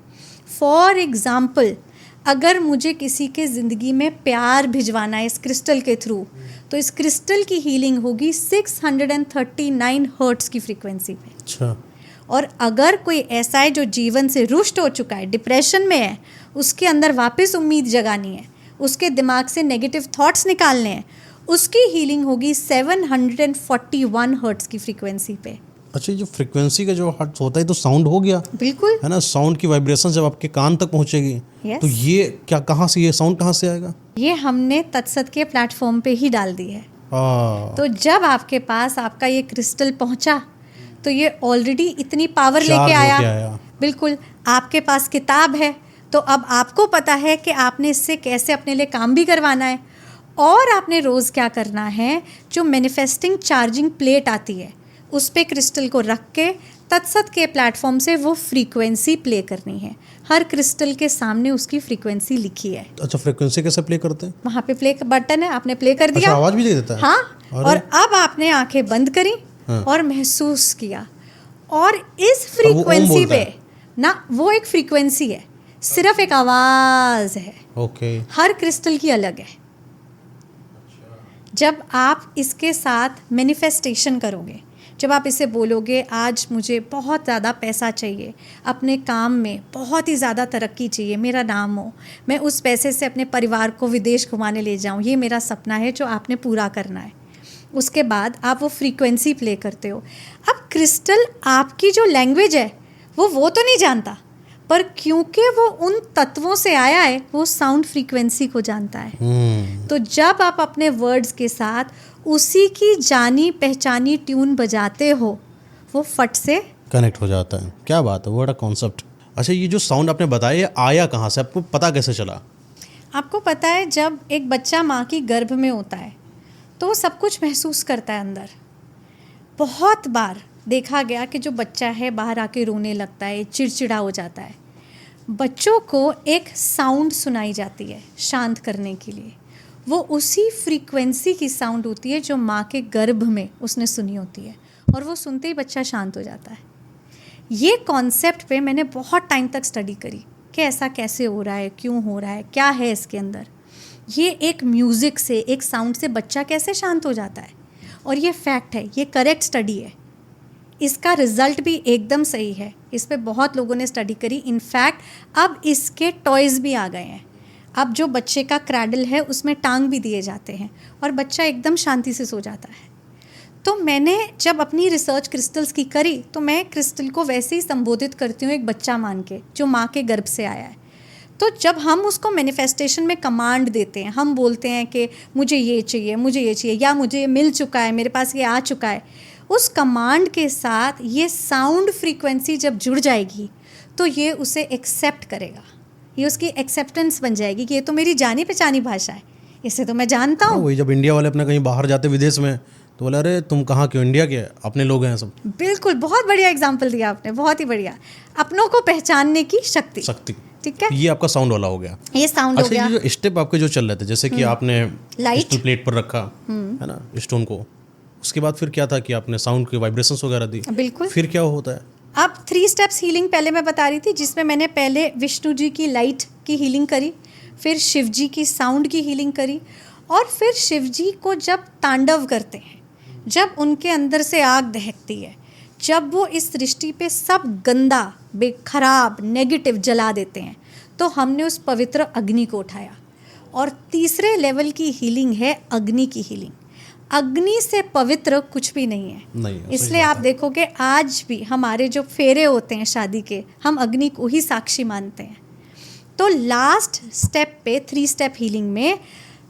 फॉर एग्ज़ाम्पल, अगर मुझे किसी के ज़िंदगी में प्यार भिजवाना है इस क्रिस्टल के थ्रू, तो इस क्रिस्टल की हीलिंग होगी 639 हर्ट्ज़ की फ्रीक्वेंसी पे। अच्छा। और अगर कोई ऐसा है जो जीवन से रुष्ट हो चुका है, डिप्रेशन में है, उसके अंदर वापस उम्मीद जगानी है, उसके दिमाग से नेगेटिव थॉट्स निकालने हैं, उसकी हीलिंग होगी 741 हर्ट्ज़ की फ्रीक्वेंसी पे। अच्छा, ये जो फ्रीक्वेंसी का जो हर्ट्ज होता है तो साउंड हो गया, बिल्कुल है ना? साउंड की वाइब्रेशन जब आपके कान तक पहुंचेगी Yes. तो ये क्या, कहाँ से, ये साउंड कहाँ से आएगा? ये हमने तत्सत के प्लेटफॉर्म पे ही डाल दी है। तो तो जब आपके पास आपका ये क्रिस्टल पहुंचा तो ये ऑलरेडी इतनी पावर चार्ज लेके होके आया। आया। बिल्कुल। आपके पास किताब है तो अब आपको पता है कि आपने इससे कैसे अपने लिए काम भी करवाना है, और आपने रोज़ क्या करना है, जो मैनिफेस्टिंग चार्जिंग प्लेट आती है उस पे क्रिस्टल को रख के तत्सत के प्लेटफॉर्म से वो फ्रीक्वेंसी प्ले करनी है। हर क्रिस्टल के सामने उसकी फ्रीक्वेंसी लिखी है। अच्छा, फ्रीक्वेंसी कैसे प्ले करते हैं? वहाँ पे प्ले बटन है, आपने प्ले कर दिया। अच्छा, आवाज भी दे देता है? हाँ। अरे। और अब आपने आंखें बंद करी हाँ। और महसूस किया, और इस वो ओम फ्रीक्वेंसी बोलता पे है? ना, वो एक फ्रीक्वेंसी है, सिर्फ एक आवाज है। ओके। हर क्रिस्टल की अलग है। जब आप इसके साथ मैनिफेस्टेशन करोगे, जब आप इसे बोलोगे आज मुझे बहुत ज़्यादा पैसा चाहिए, अपने काम में बहुत ही ज़्यादा तरक्की चाहिए, मेरा नाम हो, मैं उस पैसे से अपने परिवार को विदेश घुमाने ले जाऊं, ये मेरा सपना है जो आपने पूरा करना है। उसके बाद आप वो फ्रीक्वेंसी प्ले करते हो। अब क्रिस्टल आपकी जो लैंग्वेज है वो तो नहीं जानता, पर क्योंकि वो उन तत्वों से आया है वो साउंड फ्रीक्वेंसी को जानता है। तो जब आप अपने वर्ड्स के साथ उसी की जानी पहचानी ट्यून बजाते हो, वो फट से कनेक्ट हो जाता है। क्या बात है, व्हाट अ कॉन्सेप्ट। अच्छा, ये जो साउंड आपने बताया ये आया कहाँ से, आपको पता कैसे चला? आपको पता है, जब एक बच्चा माँ की गर्भ में होता है तो वो सब कुछ महसूस करता है अंदर। बहुत बार देखा गया कि जो बच्चा है बाहर आके रोने लगता है, चिड़चिड़ा हो जाता है। बच्चों को एक साउंड सुनाई जाती है शांत करने के लिए, वो उसी फ्रीक्वेंसी की साउंड होती है जो माँ के गर्भ में उसने सुनी होती है, और वो सुनते ही बच्चा शांत हो जाता है। ये कॉन्सेप्ट पे मैंने बहुत टाइम तक स्टडी करी कि ऐसा कैसे हो रहा है, क्यों हो रहा है, क्या है इसके अंदर। ये एक म्यूज़िक से, एक साउंड से बच्चा कैसे शांत हो जाता है, और ये फैक्ट है, ये करेक्ट स्टडी है। इसका रिज़ल्ट भी एकदम सही है। इस पे बहुत लोगों ने स्टडी करी। इनफैक्ट अब इसके टॉयज़ भी आ गए हैं। अब जो बच्चे का क्रैडल है उसमें टांग भी दिए जाते हैं और बच्चा एकदम शांति से सो जाता है। तो मैंने जब अपनी रिसर्च क्रिस्टल्स की करी तो मैं क्रिस्टल को वैसे ही संबोधित करती हूँ, एक बच्चा मान के जो माँ के गर्भ से आया है। तो जब हम उसको मैनिफेस्टेशन में कमांड देते हैं, हम बोलते हैं कि मुझे ये चाहिए, मुझे ये चाहिए, या मुझे मिल चुका है, मेरे पास ये आ चुका है, उस कमांड के साथ ये साउंड फ्रीक्वेंसी जब जुड़ जाएगी तो ये उसे एक्सेप्ट करेगा। ये उसकी एक्सेप्टेंस बन जाएगी कि ये तो मेरी जानी पहचानी भाषा है, इसे तो मैं जानता हूँ। वही जब इंडिया वाले अपने कहीं बाहर जाते विदेश में तो बोला अरे तुम कहाँ के, इंडिया के, अपने लोग हैं सब। बिल्कुल, बहुत बढ़िया एग्जाम्पल दिया आपने, बहुत ही बढ़िया। अपनों को पहचानने की शक्ति। ठीक है, ये आपका साउंड वाला हो गया। ये साउंड हो गया। अच्छा, ये जो स्टेप आपके जो चल रहे थे, जैसे कि आपने क्रिस्टल प्लेट पर रखा है ना स्टोन को, उसके बाद फिर क्या था कि आपने साउंड के वाइब्रेशंस वगैरह दी? बिल्कुल। फिर क्या होता है? अब 3 स्टेप्स हीलिंग पहले मैं बता रही थी, जिसमें मैंने पहले विष्णु जी की लाइट की हीलिंग करी, फिर शिव जी की साउंड की हीलिंग करी, और फिर शिव जी को जब तांडव करते हैं, जब उनके अंदर से आग दहकती है, जब वो इस सृष्टि पे सब गंदा, बेखराब, नेगेटिव जला देते हैं, तो हमने उस पवित्र अग्नि को उठाया। और तीसरे लेवल की हीलिंग है अग्नि की हीलिंग। अग्नि से पवित्र कुछ भी नहीं है। नहीं, सही इसलिए बात आप है। देखोगे आज भी हमारे जो फेरे होते हैं शादी के, हम अग्नि को ही साक्षी मानते हैं। तो लास्ट स्टेप पे 3 स्टेप हीलिंग में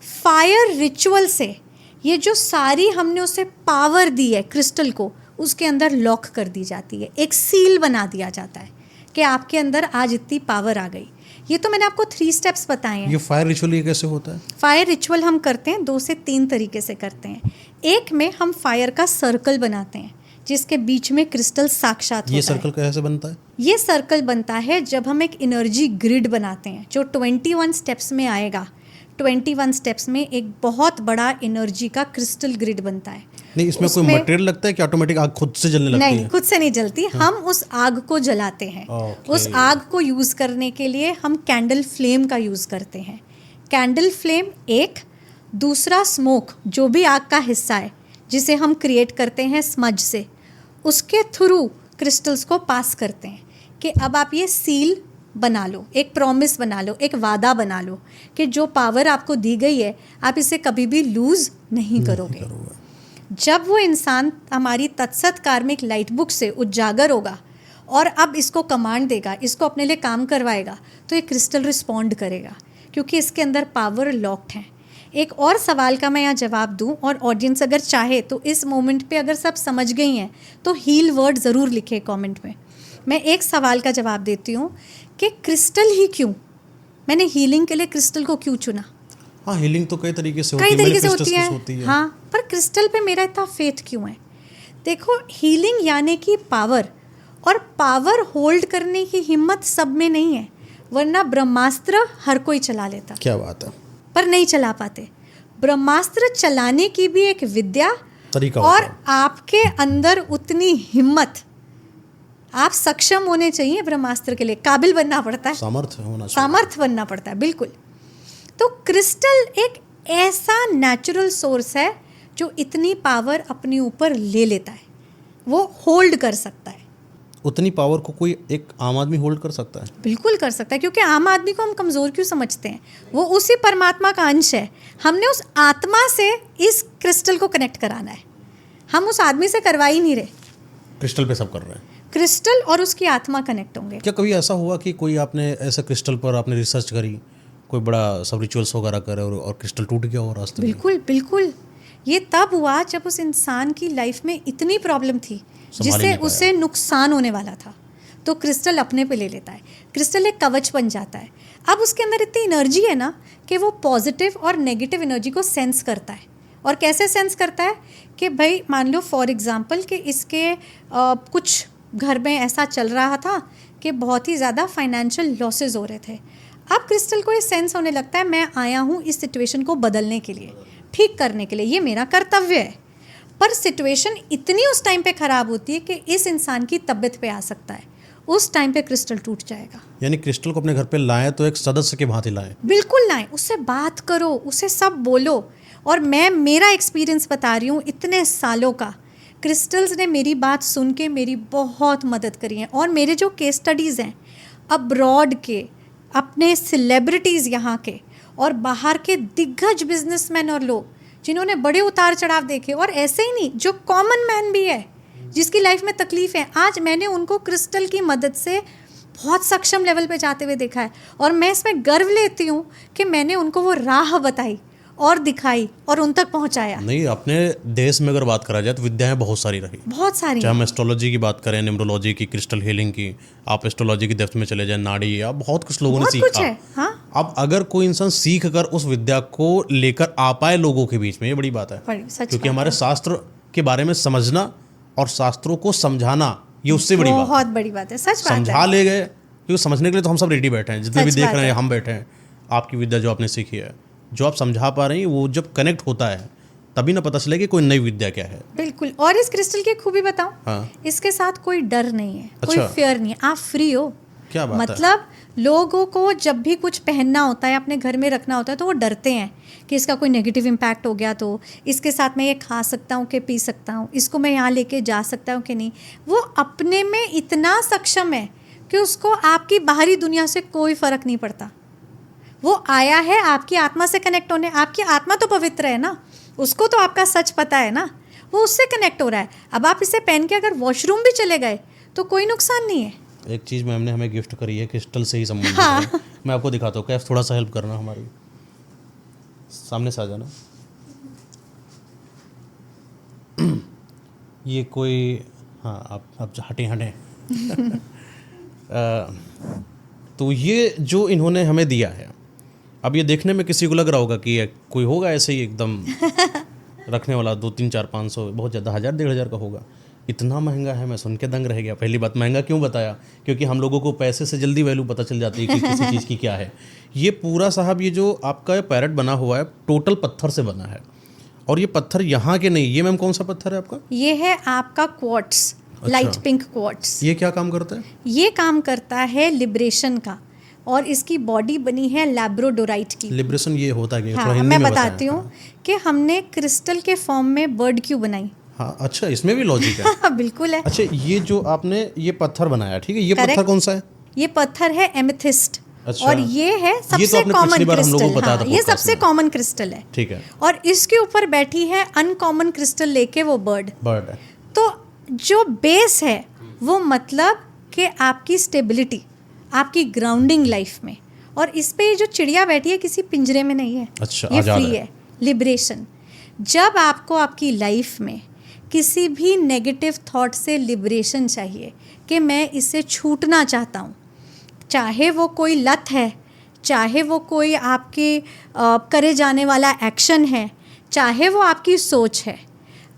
फायर रिचुअल से ये जो सारी हमने उसे पावर दी है क्रिस्टल को, उसके अंदर लॉक कर दी जाती है, एक सील बना दिया जाता है कि आपके अंदर आज इतनी पावर आ गई। ये तो मैंने आपको 3 स्टेप्स बताए हैं। ये फायर रिचुअल ये कैसे होता है? फायर रिचुअल हम करते हैं 2 से 3 तरीके से करते हैं। एक में हम फायर का सर्कल बनाते हैं जिसके बीच में क्रिस्टल साक्षात ये होता है। सर्कल कैसे बनता है? ये सर्कल बनता है जब हम एक एनर्जी ग्रिड बनाते हैं जो 21 स्टेप्स में आएगा। 21 स्टेप्स में एक बहुत बड़ा एनर्जी का क्रिस्टल ग्रिड बनता है। नहीं, इसमें कोई मटेरियल लगता है कि ऑटोमेटिक आग खुद से जलने लगती नहीं, है? खुद से नहीं जलती। हम उस आग को जलाते हैं। ओके। उस आग को यूज़ करने के लिए हम कैंडल फ्लेम का यूज़ करते हैं। कैंडल फ्लेम एक, दूसरा स्मोक जो भी आग का हिस्सा है जिसे हम क्रिएट करते हैं स्मज से, उसके थ्रू क्रिस्टल्स को पास करते हैं कि अब आप ये सील बना लो, एक प्रॉमिस बना लो, एक वादा बना लो कि जो पावर आपको दी गई है आप इसे कभी भी लूज़ नहीं करोगे। जब वो इंसान हमारी तत्सत कार्मिक लाइट बुक से उजागर होगा और अब इसको कमांड देगा, इसको अपने लिए काम करवाएगा, तो ये क्रिस्टल रिस्पॉन्ड करेगा क्योंकि इसके अंदर पावर लॉक्ड है। एक और सवाल का मैं यहाँ जवाब दूं और ऑडियंस अगर चाहे तो इस मोमेंट पे अगर सब समझ गई हैं तो हील वर्ड ज़रूर लिखे कमेंट में। मैं एक सवाल का जवाब देती हूँ कि क्रिस्टल ही क्यों, मैंने हीलिंग के लिए क्रिस्टल को क्यों चुना? हाँ, हीलिंग तो कई तरीके से कई तरीके से होती होती है। हाँ, पर क्रिस्टल पे मेरा इतना फेथ क्यों है? देखो, हीलिंग यानी कि पावर, और पावर होल्ड करने की हिम्मत सब में नहीं है, वरना ब्रह्मास्त्र हर कोई चला लेता। क्या बात है। पर नहीं चला पाते। ब्रह्मास्त्र चलाने की भी एक विद्या तरीका और होता है। आपके अंदर उतनी हिम्मत, आप सक्षम होने चाहिए ब्रह्मास्त्र के लिए, काबिल बनना पड़ता है, सामर्थ्य होना चाहिए। सामर्थ्य बनना पड़ता है, बिल्कुल। तो क्रिस्टल एक ऐसा नेचुरल सोर्स है जो इतनी पावर अपने ऊपर ले लेता है, वो होल्ड कर सकता है। उतनी पावर को कोई एक आम आदमी होल्ड कर सकता है? बिल्कुल कर सकता है, क्योंकि आम आदमी को हम कमज़ोर क्यों समझते हैं? वो उसी परमात्मा का अंश है। हमने उस आत्मा से इस क्रिस्टल को कनेक्ट कराना है, हम उस आदमी से करवा ही नहीं रहे। क्रिस्टल पे सब कर रहे हैं। क्रिस्टल और उसकी आत्मा कनेक्ट होंगे। क्या कभी ऐसा हुआ कि कोई आपने ऐसे क्रिस्टल पर आपने रिसर्च करी, कोई बड़ा सब रिचुअल्स वगैरह करे और क्रिस्टल टूट गया हो रास्ते में? बिल्कुल बिल्कुल। ये तब हुआ जब उस इंसान की लाइफ में इतनी प्रॉब्लम थी जिससे उसे नुकसान होने वाला था, तो क्रिस्टल अपने पे ले लेता है। क्रिस्टल एक कवच बन जाता है। अब उसके अंदर इतनी एनर्जी है ना कि वो पॉजिटिव और नेगेटिव एनर्जी को सेंस करता है। और कैसे सेंस करता है कि भाई मान लो फॉर एग्जांपल कि इसके कुछ घर में ऐसा चल रहा था कि बहुत ही ज़्यादा फाइनेंशियल लॉसेस हो रहे थे। अब क्रिस्टल को ये सेंस होने लगता है मैं आया हूँ इस सिचुएशन को बदलने के लिए, ठीक करने के लिए, ये मेरा कर्तव्य है। पर सिचुएशन इतनी उस टाइम पे ख़राब होती है कि इस इंसान की तबीयत पे आ सकता है, उस टाइम पे क्रिस्टल टूट जाएगा। यानी क्रिस्टल को अपने घर पे लाएं तो एक सदस्य के भांति लाएं। बिल्कुल लाएं, उससे बात करो, उसे सब बोलो। और मैं मेरा एक्सपीरियंस बता रही हूँ इतने सालों का। क्रिस्टल्स ने मेरी बात सुन के मेरी बहुत मदद करी है। और मेरे जो केस स्टडीज़ हैं अब्रॉड के, अपने सेलिब्रिटीज़ यहाँ के और बाहर के दिग्गज बिजनेसमैन और लोग जिन्होंने बड़े उतार चढ़ाव देखे, और ऐसे ही नहीं, जो कॉमन मैन भी है जिसकी लाइफ में तकलीफ है, आज मैंने उनको क्रिस्टल की मदद से बहुत सक्षम लेवल पे जाते हुए देखा है। और मैं इसमें गर्व लेती हूँ कि मैंने उनको वो राह बताई और दिखाई और उन तक पहुँचाया। नहीं, अपने देश में अगर बात करा जाए तो विद्याएं बहुत सारी रही, बहुत सारी। चाहे हम एस्ट्रोलॉजी की बात करें, न्यूमरोलॉजी की, क्रिस्टल हीलिंग की, आप एस्ट्रोलॉजी की डेप्थ में चले जाएं, नाड़ी, या बहुत कुछ लोगों ने बहुत कुछ सीखा है। हाँ, अब अगर कोई इंसान सीख कर उस विद्या को लेकर आ पाए लोगों के बीच में, ये बड़ी बात है। सच क्योंकि हमारे शास्त्र के बारे में समझना और शास्त्रों को समझाना, ये उससे बड़ी बात है। बहुत बड़ी बात है, सच बात है। समझा ले गए, क्योंकि समझने के लिए तो हम सब रेडी बैठे हैं, जितने भी सच देख बात रहे हैं है। हम बैठे हैं। आपकी विद्या जो आपने सीखी है, जो आप समझा पा रही हैं, वो जब कनेक्ट होता है तभी ना पता चले कि कोई नई विद्या क्या है। बिल्कुल। और इस क्रिस्टल की खूबी बताऊं, हाँ। इसके साथ कोई डर नहीं है, कोई अच्छा। फियर नहीं है, आप फ्री हो। क्या बात है। मतलब लोगों को जब भी कुछ पहनना होता है, अपने घर में रखना होता है, तो वो डरते हैं कि इसका कोई नेगेटिव इम्पैक्ट हो गया तो इसके साथ मैं ये खा सकता हूँ कि पी सकता हूँ, इसको मैं यहाँ लेके जा सकता हूँ कि नहीं। वो अपने में इतना सक्षम है कि उसको आपकी बाहरी दुनिया से कोई फ़र्क नहीं पड़ता। वो आया है आपकी आत्मा से कनेक्ट होने। आपकी आत्मा तो पवित्र है ना, उसको तो आपका सच पता है ना, वो उससे कनेक्ट हो रहा है। अब आप इसे पहन के अगर वॉशरूम भी चले गए तो कोई नुकसान नहीं है। एक चीज़ मैम ने हमें गिफ्ट करी है, क्रिस्टल से ही संबंधित है। मैं आपको दिखाता हूँ, कैफ थोड़ा सा हेल्प करना, हमारी सामने से आ जाना। ये कोई, हाँ आप हटें तो ये जो इन्होंने हमें दिया है, अब ये देखने में किसी को लग रहा होगा कि ये कोई होगा ऐसे ही एकदम रखने वाला, 2-3-4-500, बहुत ज़्यादा 1000-1500 का होगा। इतना महंगा है, मैं सुन के दंग रह गया। पहली बात, महंगा क्यों बताया? क्योंकि हम लोगों को पैसे से जल्दी वैल्यू पता चल जाती है कि किसी चीज़ की क्या है। ये पूरा साहब, ये जो आपका पैरेट बना हुआ है, टोटल पत्थर से बना है। और ये पत्थर यहाँ के नहीं, ये मैम कौन सा पत्थर है आपका? ये है आपका क्वार्ट्स, लाइट पिंक क्वार्ट्स। ये क्या काम करता है? ये काम करता है लिबरेशन का, और इसकी बॉडी बनी है लैब्रोडोराइट की। लिबरेशन ये होता है कि हाँ, थोड़ा हिंदी मैं में बताती बताएं। हूँ कि हमने क्रिस्टल के फॉर्म में बर्ड क्यों बनाई। हाँ, अच्छा, इसमें भी लॉजिक है। बिल्कुल है। अच्छा, ये जो आपने ये पत्थर बनाया, ठीक है, ये Correct. पत्थर कौन सा है? ये पत्थर है एमेथिस्ट। अच्छा। और ये है तो सबसे आपने कॉमन पिछली बार हम लोगों को क्रिस्टल। बताया हाँ, था ये podcast सबसे में। कॉमन क्रिस्टल है। ठीक है। और इसके ऊपर बैठी है अनकॉमन क्रिस्टल लेके वो बर्ड। बर्ड है। तो जो बेस है वो मतलब कि आपकी स्टेबिलिटी, आपकी ग्राउंडिंग लाइफ में। और इस पे जो चिड़िया बैठी है किसी पिंजरे में नहीं है। अच्छा, ये आजाद फ्री है, लिबरेशन। जब आपको आपकी लाइफ में किसी भी नेगेटिव थॉट से लिबरेशन चाहिए कि मैं इससे छूटना चाहता हूँ, चाहे वो कोई लत है, चाहे वो कोई आपके करे जाने वाला एक्शन है, चाहे वो आपकी सोच है,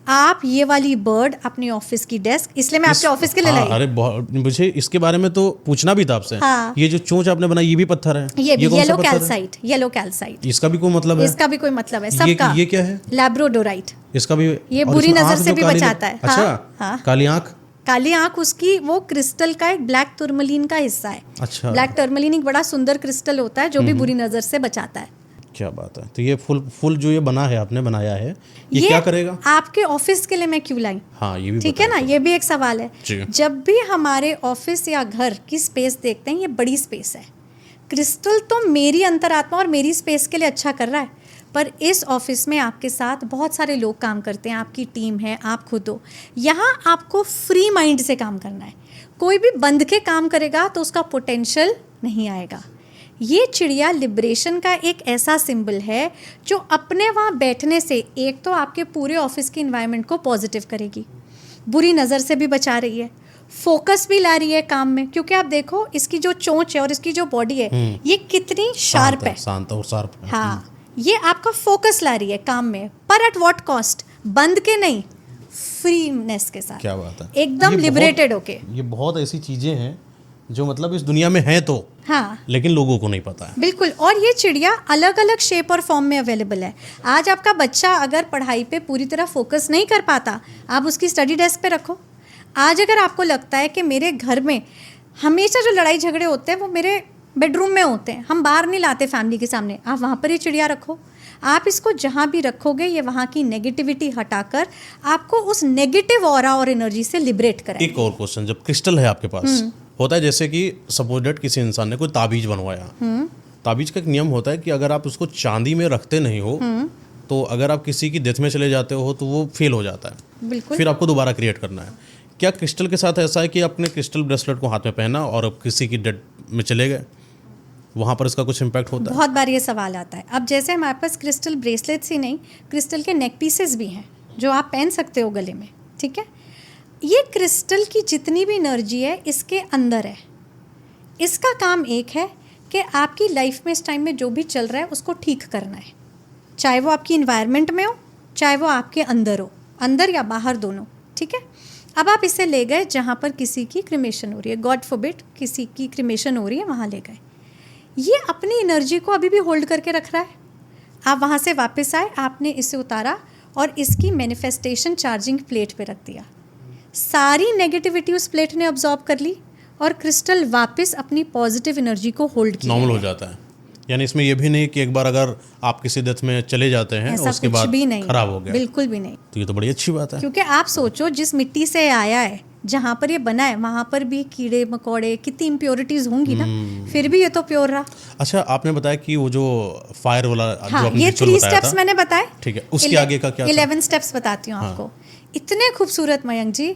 आप ये वाली बर्ड अपने ऑफिस की डेस्क, इसलिए मैं आपके ऑफिस के लिए हाँ, लाई। अरे मुझे इसके बारे में तो पूछना भी था आपसे। हाँ। ये जो चोंच आपने बनाई, ये भी पत्थर है? ये भी कौन सा येलो पत्थर है? Calcite, yellow calcite. इसका भी कोई मतलब है? इसका भी कोई मतलब है, ये सबका। ये क्या है? लैब्रोडोराइट। इसका भी? ये और बुरी इसमें नजर आँख से जो भी काली- बचाता है। अच्छा, हाँ। काली आँख। काली आंख उसकी वो क्रिस्टल का एक ब्लैक टर्मलिन का हिस्सा है। अच्छा, ब्लैक टर्मलिन एक बड़ा सुंदर क्रिस्टल होता है जो भी बुरी नजर से बचाता है। क्या बात है। तो ये फुल जो ये बना है, आपने बनाया है, ये क्या करेगा? आपके ऑफिस के लिए मैं क्यों लाई? हाँ, ये भी ठीक है ना, ये भी एक सवाल है। जी। जब भी हमारे ऑफिस या घर की स्पेस देखते हैं, ये बड़ी स्पेस है। क्रिस्टल तो मेरी अंतरात्मा और मेरी स्पेस के लिए अच्छा कर रहा है, पर इस ऑफिस में आपके साथ बहुत सारे लोग काम करते हैं, आपकी टीम है, आप खुद हो। यहाँ आपको फ्री माइंड से काम करना है। कोई भी बंध के काम करेगा तो उसका पोटेंशियल नहीं आएगा। ये चिड़िया लिबरेशन का एक ऐसा सिंबल है जो अपने वहाँ बैठने से एक तो आपके पूरे ऑफिस के इन्वायरमेंट को पॉजिटिव करेगी, बुरी नज़र से भी बचा रही है, फोकस भी ला रही है काम में। क्योंकि आप देखो इसकी जो चोंच है और इसकी जो बॉडी है, ये कितनी शार्प है। शांत और शार्प है। हाँ, ये आपका फोकस ला रही है काम में, पर एट व्हाट कॉस्ट? बंद के नहीं, फ्रीनेस के साथ। क्या बात है। एकदम लिबरेटेड होके। ये बहुत ऐसी चीजें हैं जो मतलब इस दुनिया में हैं तो, हाँ, लेकिन लोगों को नहीं पता है। बिल्कुल। और ये चिड़िया अलग अलग शेप और फॉर्म में अवेलेबल है। आज आपका बच्चा अगर पढ़ाई पे पूरी तरह फोकस नहीं कर पाता, आप उसकी स्टडी डेस्क पे रखो। आज अगर आपको लगता है कि मेरे घर में हमेशा जो लड़ाई झगड़े होते हैं वो मेरे बेडरूम में होते हैं, हम बाहर नहीं लाते फैमिली के सामने, आप वहाँ पर ये चिड़िया रखो। आप इसको जहाँ भी रखोगे ये वहाँ की नेगेटिविटी हटाकर आपको उस नेगेटिव ऑरा और एनर्जी से लिबरेट कराएगी। एक और क्वेश्चन, जब क्रिस्टल है आपके पास, होता है जैसे कि सपोज डेट किसी इंसान ने कोई ताबीज बनवाया, ताबीज का एक नियम होता है कि अगर आप उसको चांदी में रखते नहीं हो तो अगर आप किसी की डेथ में चले जाते हो तो वो फेल हो जाता है, बिल्कुल। फिर आपको दोबारा क्रिएट करना है। क्या क्रिस्टल के साथ ऐसा है कि आपने क्रिस्टल ब्रेसलेट को हाथ में पहना और अब किसी की डेथ में चले गए, वहाँ पर इसका कुछ इम्पैक्ट होता है? बहुत बार ये सवाल आता है। अब जैसे हमारे पास क्रिस्टल ब्रेसलेट्स ही नहीं, क्रिस्टल के नेक पीसेस भी हैं जो आप पहन सकते हो गले में, ठीक है। ये क्रिस्टल की जितनी भी एनर्जी है इसके अंदर है। इसका काम एक है कि आपकी लाइफ में इस टाइम में जो भी चल रहा है उसको ठीक करना है, चाहे वो आपकी इन्वायरमेंट में हो, चाहे वो आपके अंदर हो, अंदर या बाहर दोनों, ठीक है। अब आप इसे ले गए जहाँ पर किसी की क्रिमेशन हो रही है, गॉड फॉरबिड किसी की क्रिमेशन हो रही है, वहाँ ले गए। ये अपनी एनर्जी को अभी भी होल्ड करके रख रहा है। आप वहाँ से वापस आए, आपने इसे उतारा और इसकी मैनिफेस्टेशन चार्जिंग प्लेट पे रख दिया। सारी नेगेटिविटी उस प्लेट ने अब्जॉर्ब कर ली और क्रिस्टल वापस अपनी पॉजिटिव एनर्जी को होल्ड किया। नॉर्मल हो जाता है। यानी इसमें यह भी नहीं कि एक बार अगर आप किसी डेथ में चले जाते हैं ऐसा उसके कुछ बाद भी नहीं, खराब हो गया, बिल्कुल भी नहीं। तो ये तो बड़ी अच्छी बात है। क्योंकि आप सोचो जिस मिट्टी से आया है जहाँ पर ये बना है वहाँ पर भी कीड़े मकोड़े, कितनी इम्प्योरिटीज होंगी ना, फिर भी ये तो प्योर रहा। अच्छा, आपने बताया कि वो जो फायर वाला हाँ, जो आपने ये ritual 3 बताया स्टेप्स था, मैंने बताए। ठीक है, उसके आगे का क्या था? 11 स्टेप्स बताती हूँ आपको। इतने खूबसूरत मयंक जी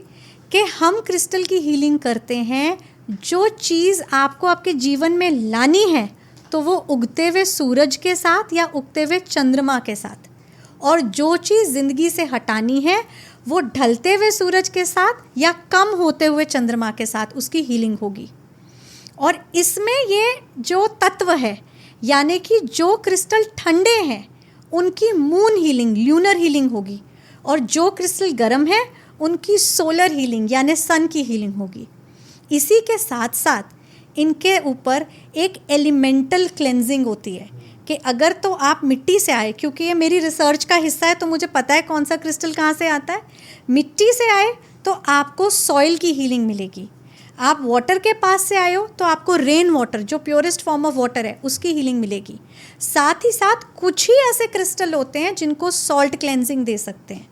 कि हम क्रिस्टल की हीलिंग करते हैं। जो चीज़ आपको आपके जीवन में लानी है तो वो उगते हुए सूरज के साथ या उगते हुए चंद्रमा के साथ, और जो चीज़ ज़िंदगी से हटानी है वो ढलते हुए सूरज के साथ या कम होते हुए चंद्रमा के साथ, उसकी हीलिंग होगी। और इसमें ये जो तत्व है, यानी कि जो क्रिस्टल ठंडे हैं उनकी मून हीलिंग, ल्यूनर हीलिंग होगी, और जो क्रिस्टल गर्म है उनकी सोलर हीलिंग यानी सन की हीलिंग होगी। इसी के साथ साथ इनके ऊपर एक एलिमेंटल क्लेंजिंग होती है कि अगर तो आप मिट्टी से आए, क्योंकि ये मेरी रिसर्च का हिस्सा है तो मुझे पता है कौन सा क्रिस्टल कहाँ से आता है। मिट्टी से आए तो आपको सॉइल की हीलिंग मिलेगी। आप वाटर के पास से आए हो तो आपको रेन वाटर, जो प्योरेस्ट फॉर्म ऑफ वाटर है, उसकी हीलिंग मिलेगी। साथ ही साथ कुछ ही ऐसे क्रिस्टल होते हैं जिनको सॉल्ट क्लेंजिंग दे सकते हैं।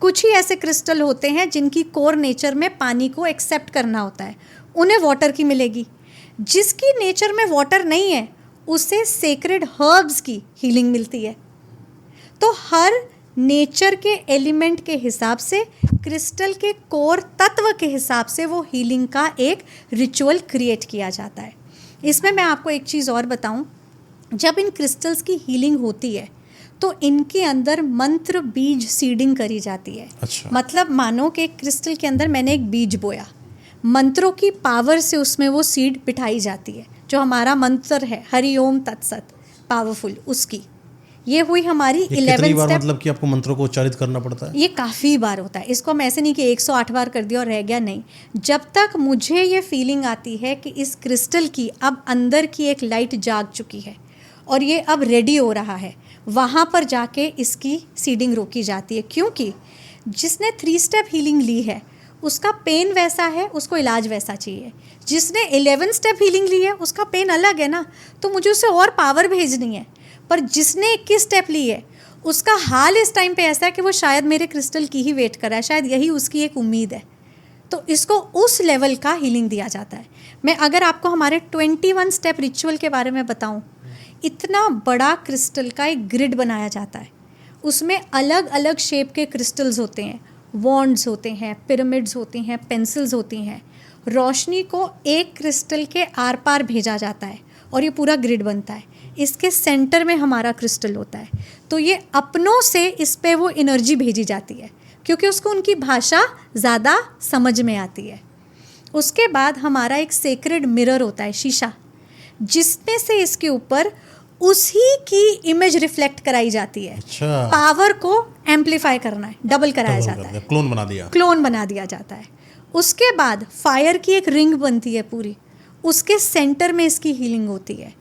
कुछ ही ऐसे क्रिस्टल होते हैं जिनकी कोर नेचर में पानी को एक्सेप्ट करना होता है, उन्हें वाटर की मिलेगी। जिसकी नेचर में वाटर नहीं है उसे सेक्रेड हर्ब्स की हीलिंग मिलती है। तो हर नेचर के एलिमेंट के हिसाब से, क्रिस्टल के कोर तत्व के हिसाब से वो हीलिंग का एक रिचुअल क्रिएट किया जाता है। इसमें मैं आपको एक चीज़ और बताऊं, जब इन क्रिस्टल्स की हीलिंग होती है तो इनके अंदर मंत्र बीज सीडिंग करी जाती है। अच्छा। मतलब मानो कि क्रिस्टल के अंदर मैंने एक बीज बोया, मंत्रों की पावर से उसमें वो सीड बिठाई जाती है। जो हमारा मंत्र है हरि ओम तत्सत, पावरफुल, उसकी ये हुई हमारी 11 बार स्टेप। मतलब कि आपको मंत्रों को उच्चारित करना पड़ता है? ये काफ़ी बार होता है। इसको हम ऐसे नहीं कि 108 बार कर दिया और रह गया, नहीं। जब तक मुझे ये फीलिंग आती है कि इस क्रिस्टल की अब अंदर की एक लाइट जाग चुकी है और ये अब रेडी हो रहा है, वहाँ पर जाके इसकी सीडिंग रोकी जाती है। क्योंकि जिसने 3 स्टेप हीलिंग ली है उसका पेन वैसा है, उसको इलाज वैसा चाहिए। जिसने 11 स्टेप हीलिंग ली है उसका पेन अलग है ना, तो मुझे उसे और पावर भेजनी है। पर जिसने 21 स्टेप ली है उसका हाल इस टाइम पे ऐसा है कि वो शायद मेरे क्रिस्टल की ही वेट कर रहा है, शायद यही उसकी एक उम्मीद है। तो इसको उस लेवल का हीलिंग दिया जाता है। मैं अगर आपको हमारे 21 स्टेप रिचुअल के बारे में बताऊं, इतना बड़ा क्रिस्टल का एक ग्रिड बनाया जाता है। उसमें अलग अलग शेप के क्रिस्टल्स होते हैं, वॉन्ड्स होते हैं, पिरामिड्स होती हैं, पेंसिल्स होती हैं। रोशनी को एक क्रिस्टल के आर पार भेजा जाता है और ये पूरा ग्रिड बनता है। इसके सेंटर में हमारा क्रिस्टल होता है, तो ये अपनों से इस पे वो एनर्जी भेजी जाती है क्योंकि उसको उनकी भाषा ज़्यादा समझ में आती है। उसके बाद हमारा एक सेक्रेड मिरर होता है, शीशा, जिसमें से इसके ऊपर उसी की इमेज रिफ्लेक्ट कराई जाती है। अच्छा। पावर को एम्पलीफाई करना है, डबल कराया जाता है, क्लोन बना दिया जाता है। उसके बाद फायर की एक रिंग बनती है पूरी, उसके सेंटर में इसकी हीलिंग होती है।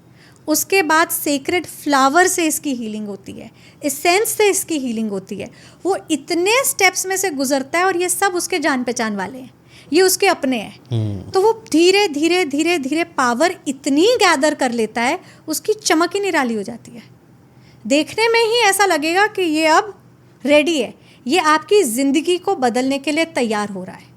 उसके बाद सेक्रेड फ्लावर से इसकी हीलिंग होती है, एसेंस से इसकी हीलिंग होती है। वो इतने स्टेप्स में से गुजरता है और ये सब उसके जान पहचान वाले हैं, ये उसके अपने हैं। तो वो धीरे धीरे धीरे धीरे पावर इतनी गैदर कर लेता है, उसकी चमक ही निराली हो जाती है। देखने में ही ऐसा लगेगा कि ये अब रेडी है, ये आपकी ज़िंदगी को बदलने के लिए तैयार हो रहा है।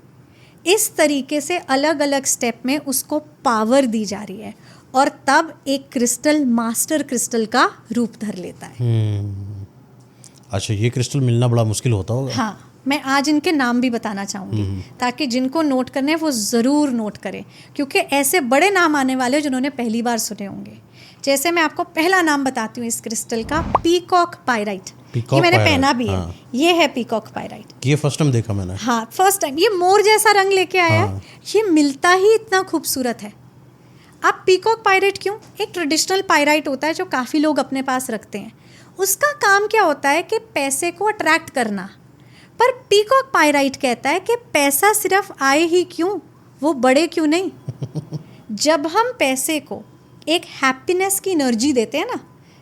इस तरीके से अलग अलग स्टेप में उसको पावर दी जा रही है और तब एक क्रिस्टल मास्टर क्रिस्टल का रूप धर लेता है। अच्छा, ये क्रिस्टल मिलना बड़ा मुश्किल होता होगा? हाँ, मैं आज इनके नाम भी बताना चाहूँगी ताकि जिनको नोट करने हैं वो ज़रूर नोट करें, क्योंकि ऐसे बड़े नाम आने वाले जिन्होंने पहली बार सुने होंगे। जैसे मैं आपको पहला नाम बताती हूँ इस क्रिस्टल का, पीकॉक पायराइट। ये मैंने पहना भी है। हाँ। ये है पीकॉक पायराइट। ये फर्स्ट टाइम देखा मैंने। हाँ, फर्स्ट टाइम। ये मोर जैसा रंग लेके आया है। ये मिलता ही इतना खूबसूरत है। अब पीकॉक पायराइट क्यों? एक ट्रेडिशनल पायराइट होता है जो काफ़ी लोग अपने पास रखते हैं। उसका काम क्या होता है कि पैसे को अट्रैक्ट करना। पर पीकॉक पायराइट कहता है कि पैसा सिर्फ आए ही क्यों, वो बढ़े क्यों नहीं। जब हम पैसे को एक हैप्पीनेस की एनर्जी देते हैं ना,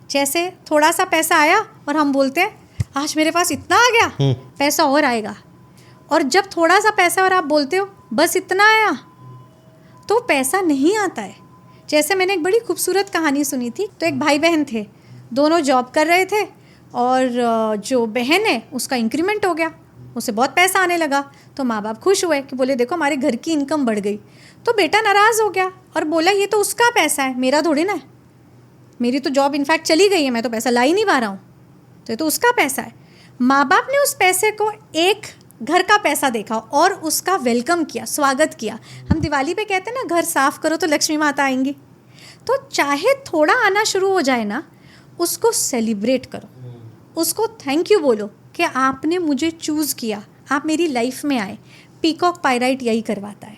जैसे थोड़ा सा पैसा आया और हम बोलते हैं आज मेरे पास इतना आ गया, पैसा और आएगा। और जब थोड़ा सा पैसा और आप बोलते हो बस इतना आया, तो पैसा नहीं आता है। जैसे मैंने एक बड़ी खूबसूरत कहानी सुनी थी। तो एक भाई बहन थे, दोनों जॉब कर रहे थे और जो बहन है उसका इंक्रीमेंट हो गया उसे बहुत पैसा आने लगा, तो माँ बाप खुश हुए कि बोले देखो हमारे घर की इनकम बढ़ गई। तो बेटा नाराज़ हो गया और बोला ये तो उसका पैसा है, मेरा थोड़ी ना है, मेरी तो जॉब इनफैक्ट चली गई है, मैं तो पैसा ला ही नहीं पा रहा हूँ, तो ये तो उसका पैसा है। माँ बाप ने उस पैसे को एक घर का पैसा देखा और उसका वेलकम किया, स्वागत किया। हम दिवाली पे कहते हैं ना घर साफ करो तो लक्ष्मी माता आएंगी। तो चाहे थोड़ा आना शुरू हो जाए ना, उसको सेलिब्रेट करो, उसको थैंक यू बोलो कि आपने मुझे चूज़ किया, आप मेरी लाइफ में आए। पीकॉक पायराइट यही करवाता है,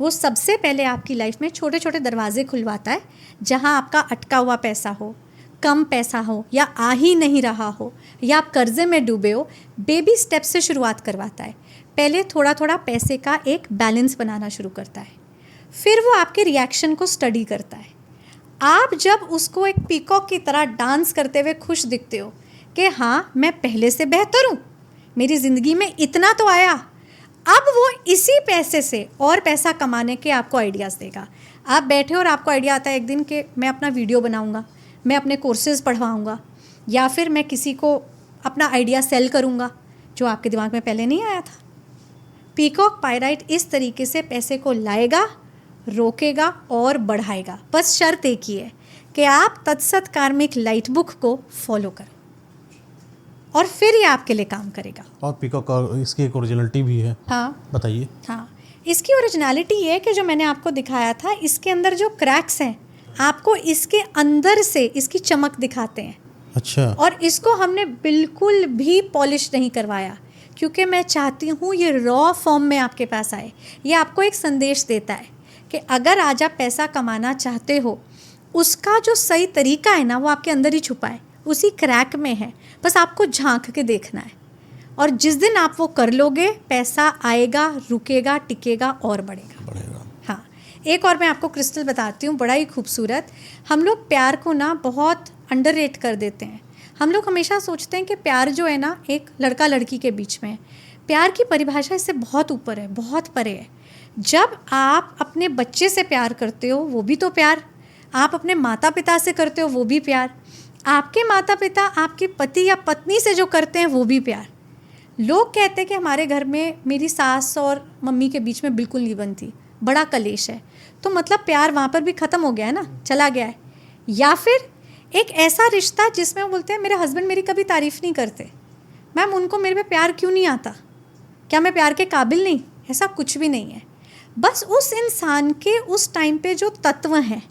वो सबसे पहले आपकी लाइफ में छोटे छोटे दरवाजे खुलवाता है, जहाँ आपका अटका हुआ पैसा हो, कम पैसा हो या आ ही नहीं रहा हो या आप कर्जे में डूबे हो, बेबी स्टेप से शुरुआत करवाता है। पहले थोड़ा थोड़ा पैसे का एक बैलेंस बनाना शुरू करता है, फिर वो आपके रिएक्शन को स्टडी करता है। आप जब उसको एक पीकॉक की तरह डांस करते हुए खुश दिखते हो कि हाँ मैं पहले से बेहतर हूँ, मेरी ज़िंदगी में इतना तो आया, अब वो इसी पैसे से और पैसा कमाने के आपको आइडियाज़ देगा। आप बैठे और आपको आइडिया आता है एक दिन कि मैं अपना वीडियो बनाऊंगा, मैं अपने कोर्सेज़ पढ़वाऊंगा, या फिर मैं किसी को अपना आइडिया सेल करूंगा जो आपके दिमाग में पहले नहीं आया था। पीकॉक पायराइट इस तरीके से पैसे को लाएगा, रोकेगा और बढ़ाएगा। बस शर्त एक ही है कि आप तत्सत कार्मिक लाइट बुक को फॉलो करो और फिर ये आपके लिए काम करेगा। और पीकॉक का इसकी एक ओरिजिनलिटी भी है। हाँ बताइए। हाँ, इसकी ओरिजिनलिटी ये है कि जो मैंने आपको दिखाया था, इसके अंदर जो क्रैक्स हैं आपको इसके अंदर से इसकी चमक दिखाते हैं। अच्छा। और इसको हमने बिल्कुल भी पॉलिश नहीं करवाया, क्योंकि मैं चाहती हूँ ये रॉ फॉर्म में आपके पास आए। ये आपको एक संदेश देता है कि अगर आज आप पैसा कमाना चाहते हो, उसका जो सही तरीका है ना, वो आपके अंदर ही छुपा है, उसी क्रैक में है, बस आपको झांक के देखना है। और जिस दिन आप वो कर लोगे, पैसा आएगा, रुकेगा, टिकेगा और बढ़ेगा। हाँ, एक और मैं आपको क्रिस्टल बताती हूँ, बड़ा ही खूबसूरत। हम लोग प्यार को ना बहुत अंडररेट कर देते हैं। हम लोग हमेशा सोचते हैं कि प्यार जो है ना एक लड़का लड़की के बीच में है। प्यार की परिभाषा इससे बहुत ऊपर है, बहुत परे है। जब आप अपने बच्चे से प्यार करते हो वो भी तो प्यार, आप अपने माता पिता से करते हो वो भी प्यार, आपके माता पिता आपके पति या पत्नी से जो करते हैं वो भी प्यार। लोग कहते हैं कि हमारे घर में मेरी सास और मम्मी के बीच में बिल्कुल नहीं बनती, बड़ा कलेश है, तो मतलब प्यार वहाँ पर भी ख़त्म हो गया है ना, चला गया है। या फिर एक ऐसा रिश्ता जिसमें वो बोलते हैं मेरे हस्बैंड मेरी कभी तारीफ़ नहीं करते, मैम उनको मेरे पे प्यार क्यों नहीं आता, क्या मैं प्यार के काबिल नहीं? ऐसा कुछ भी नहीं है। बस उस इंसान के उस टाइम पे जो तत्व हैं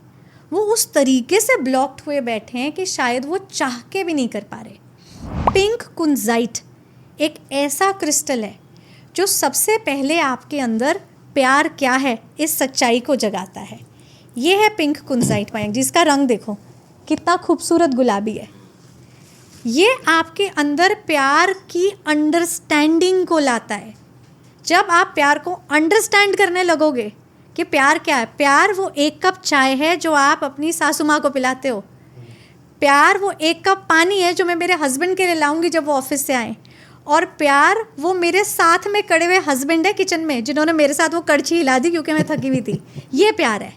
वो उस तरीके से ब्लॉक्ड हुए बैठे हैं कि शायद वो चाह के भी नहीं कर पा रहे। पिंक कुंजाइट एक ऐसा क्रिस्टल है जो सबसे पहले आपके अंदर प्यार क्या है इस सच्चाई को जगाता है। ये है पिंक कुंजाइट मयंक, जिसका रंग देखो कितना खूबसूरत गुलाबी है। ये आपके अंदर प्यार की अंडरस्टैंडिंग को लाता है। जब आप प्यार को अंडरस्टैंड करने लगोगे कि प्यार क्या है, प्यार वो एक कप चाय है जो आप अपनी सासू माँ को पिलाते हो, प्यार वो एक कप पानी है जो मैं मेरे हस्बैंड के लिए लाऊंगी जब वो ऑफिस से आए, और प्यार वो मेरे साथ में खड़े हुए हस्बैंड है किचन में जिन्होंने मेरे साथ वो कड़छी हिला दी क्योंकि मैं थकी हुई थी। ये प्यार है।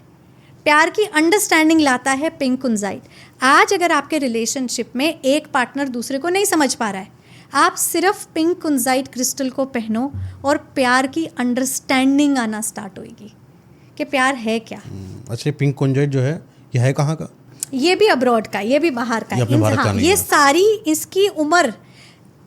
प्यार की अंडरस्टैंडिंग लाता है पिंक कुंजाइट। आज अगर आपके रिलेशनशिप में एक पार्टनर दूसरे को नहीं समझ पा रहा है, आप सिर्फ पिंक कुंजाइट क्रिस्टल को पहनो और प्यार की अंडरस्टैंडिंग आना स्टार्ट होएगी कि प्यार है क्या। अच्छा, पिंक कुंजाइट जो है ये है कहाँ का? ये भी अब्रॉड का, ये भी बाहर का है। हाँ, ये सारी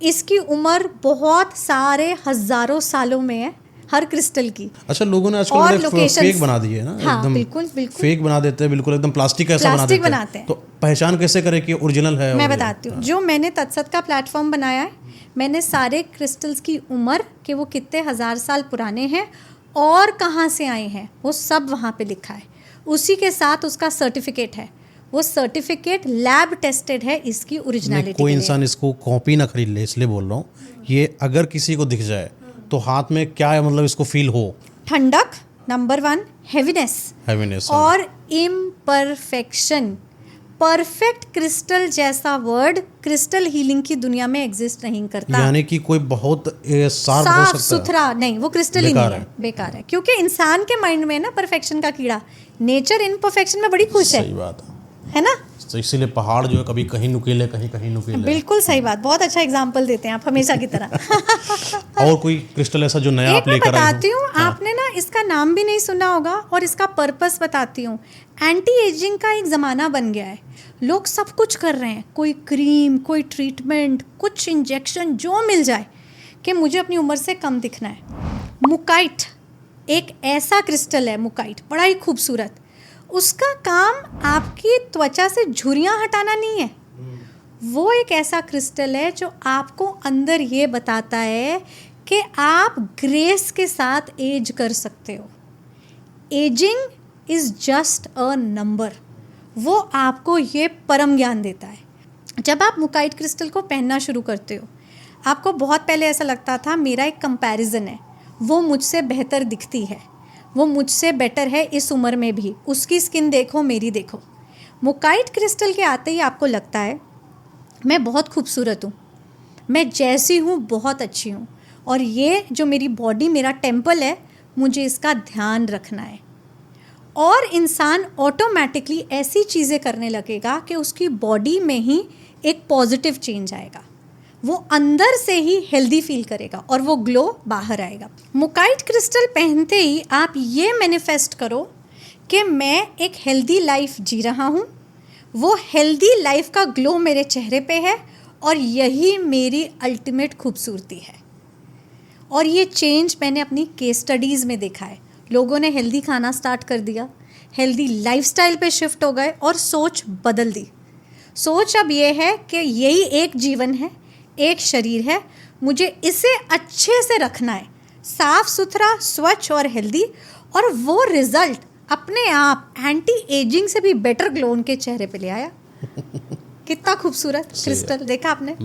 इसकी उम्र बहुत सारे हजारों सालों में है हर क्रिस्टल की। अच्छा, लोगों ने आजकल फेक बना दी है ना। हाँ, एकदम बिल्कुल फेक बना देते हैं, बिल्कुल एकदम प्लास्टिक ऐसा बनाते हैं। तो पहचान कैसे करें कि ओरिजिनल है? मैं बताती हूँ। जो मैंने तत्सत का प्लेटफॉर्म बनाया है, मैंने सारे क्रिस्टल्स की उम्र कि वो कितने हजार साल पुराने हैं और कहाँ से आए हैं वो सब वहाँ पे लिखा है। उसी के साथ उसका सर्टिफिकेट है, वो सर्टिफिकेट लैब टेस्टेड है इसकी ओरिजिनलिटी। कोई इंसान इसको कॉपी ना खरीद ले, इसलिए बोल रहा हूँ। ये अगर किसी को दिख जाए तो हाथ में क्या है, मतलब इसको फील हो? ठंडक नंबर 1, हैवीनेस और इम्परफेक्शन। परफेक्ट क्रिस्टल जैसा वर्ड क्रिस्टल हीलिंग की दुनिया में एग्जिस्ट नहीं करता। यानी कि कोई बहुत साफ सुथरा नहीं, वो क्रिस्टल ही नहीं है, बेकार है। क्योंकि इंसान के माइंड में ना परफेक्शन का कीड़ा, नेचर इम्परफेक्शन में बड़ी खुश है। सही बात है ना। तो इसीलिए पहाड़ जो है कभी कहीं नुकीले कहीं कहीं नुकीले। बिल्कुल सही बात, बहुत अच्छा एग्जाम्पल देते हैं आप हमेशा की तरह। और कोई क्रिस्टल ऐसा जो नया एक आप मैं लेकर आए हो? बताती हूँ, हाँ। आपने ना इसका नाम भी नहीं सुना होगा और इसका पर्पस बताती हूँ। एंटी एजिंग का एक ज़माना बन गया है, लोग सब कुछ कर रहे हैं, कोई क्रीम, कोई ट्रीटमेंट, कुछ इंजेक्शन, जो मिल जाए कि मुझे अपनी उम्र से कम दिखना है। मुकाइट एक ऐसा क्रिस्टल है, मुकाइट बड़ा ही खूबसूरत। उसका काम आपकी त्वचा से झुर्रियाँ हटाना नहीं है, वो एक ऐसा क्रिस्टल है जो आपको अंदर ये बताता है कि आप ग्रेस के साथ एज कर सकते हो। Ageing is just a number, वो आपको ये परम ज्ञान देता है। जब आप मुकाइट क्रिस्टल को पहनना शुरू करते हो, आपको बहुत पहले ऐसा लगता था मेरा एक कंपैरिजन है, वो मुझसे बेहतर दिखती है, वो मुझसे बेटर है इस उम्र में भी, उसकी स्किन देखो मेरी देखो। मुकाइट क्रिस्टल के आते ही आपको लगता है मैं बहुत खूबसूरत हूँ, मैं जैसी हूँ बहुत अच्छी हूँ, और ये जो मेरी बॉडी, मेरा टेम्पल है, मुझे इसका ध्यान रखना है। और इंसान ऑटोमेटिकली ऐसी चीज़ें करने लगेगा कि उसकी बॉडी में ही एक पॉजिटिव चेंज आएगा, वो अंदर से ही हेल्दी फील करेगा और वो ग्लो बाहर आएगा। मुकाइट क्रिस्टल पहनते ही आप ये मैनिफेस्ट करो कि मैं एक हेल्दी लाइफ जी रहा हूँ, वो हेल्दी लाइफ का ग्लो मेरे चेहरे पे है, और यही मेरी अल्टीमेट खूबसूरती है। और ये चेंज मैंने अपनी केस स्टडीज़ में देखा है, लोगों ने हेल्दी खाना स्टार्ट कर दिया, हेल्दी लाइफस्टाइल पे शिफ्ट हो गए और सोच बदल दी। सोच अब ये है कि यही एक जीवन है, एक शरीर है, मुझे इसे अच्छे से रखना है, साफ सुथरा, स्वच्छ और हेल्दी, और वो रिजल्ट अपने आप एंटी एजिंग से भी बेटर ग्लो उनके चेहरे पे ले आया। कितना खूबसूरत क्रिस्टल, देखा आपने।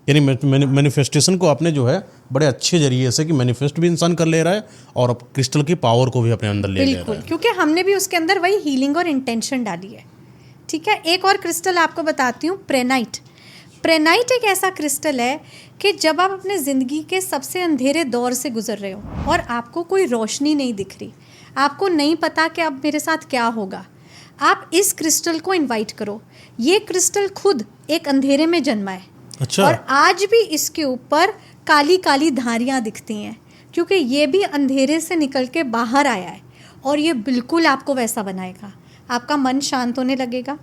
यानी मैनिफेस्टेशन को आपने जो है बड़े अच्छे जरिए से कि मैनिफेस्ट भी इंसान कर ले रहा है और अब क्रिस्टल की पावर को भी अपने अंदर ले रहा बिल्कुल, है। क्योंकि हमने भी उसके अंदर वही हीलिंग और इंटेंशन डाली है। ठीक है, एक और क्रिस्टल आपको बताती हूँ, प्रेनाइट। प्रेनाइट एक ऐसा क्रिस्टल है कि जब आप अपने ज़िंदगी के सबसे अंधेरे दौर से गुजर रहे हो और आपको कोई रोशनी नहीं दिख रही, आपको नहीं पता कि अब मेरे साथ क्या होगा, आप इस क्रिस्टल को इनवाइट करो। ये क्रिस्टल खुद एक अंधेरे में जन्मा है। अच्छा। और आज भी इसके ऊपर काली काली धारियाँ दिखती हैं, क्योंकि ये भी अंधेरे से निकल के बाहर आया है, और ये बिल्कुल आपको वैसा बनाएगा। आपका मन शांत होने लगेगा,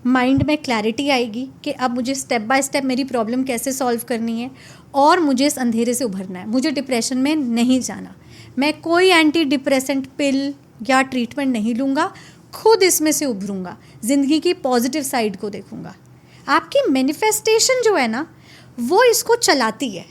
माइंड में क्लैरिटी आएगी कि अब मुझे स्टेप बाय स्टेप मेरी प्रॉब्लम कैसे सॉल्व करनी है, और मुझे इस अंधेरे से उभरना है, मुझे डिप्रेशन में नहीं जाना, मैं कोई एंटी डिप्रेसेंट पिल या ट्रीटमेंट नहीं लूँगा, खुद इसमें से उभरूँगा, ज़िंदगी की पॉजिटिव साइड को देखूँगा। आपकी मैनिफेस्टेशन जो है ना, वो इसको चलाती है,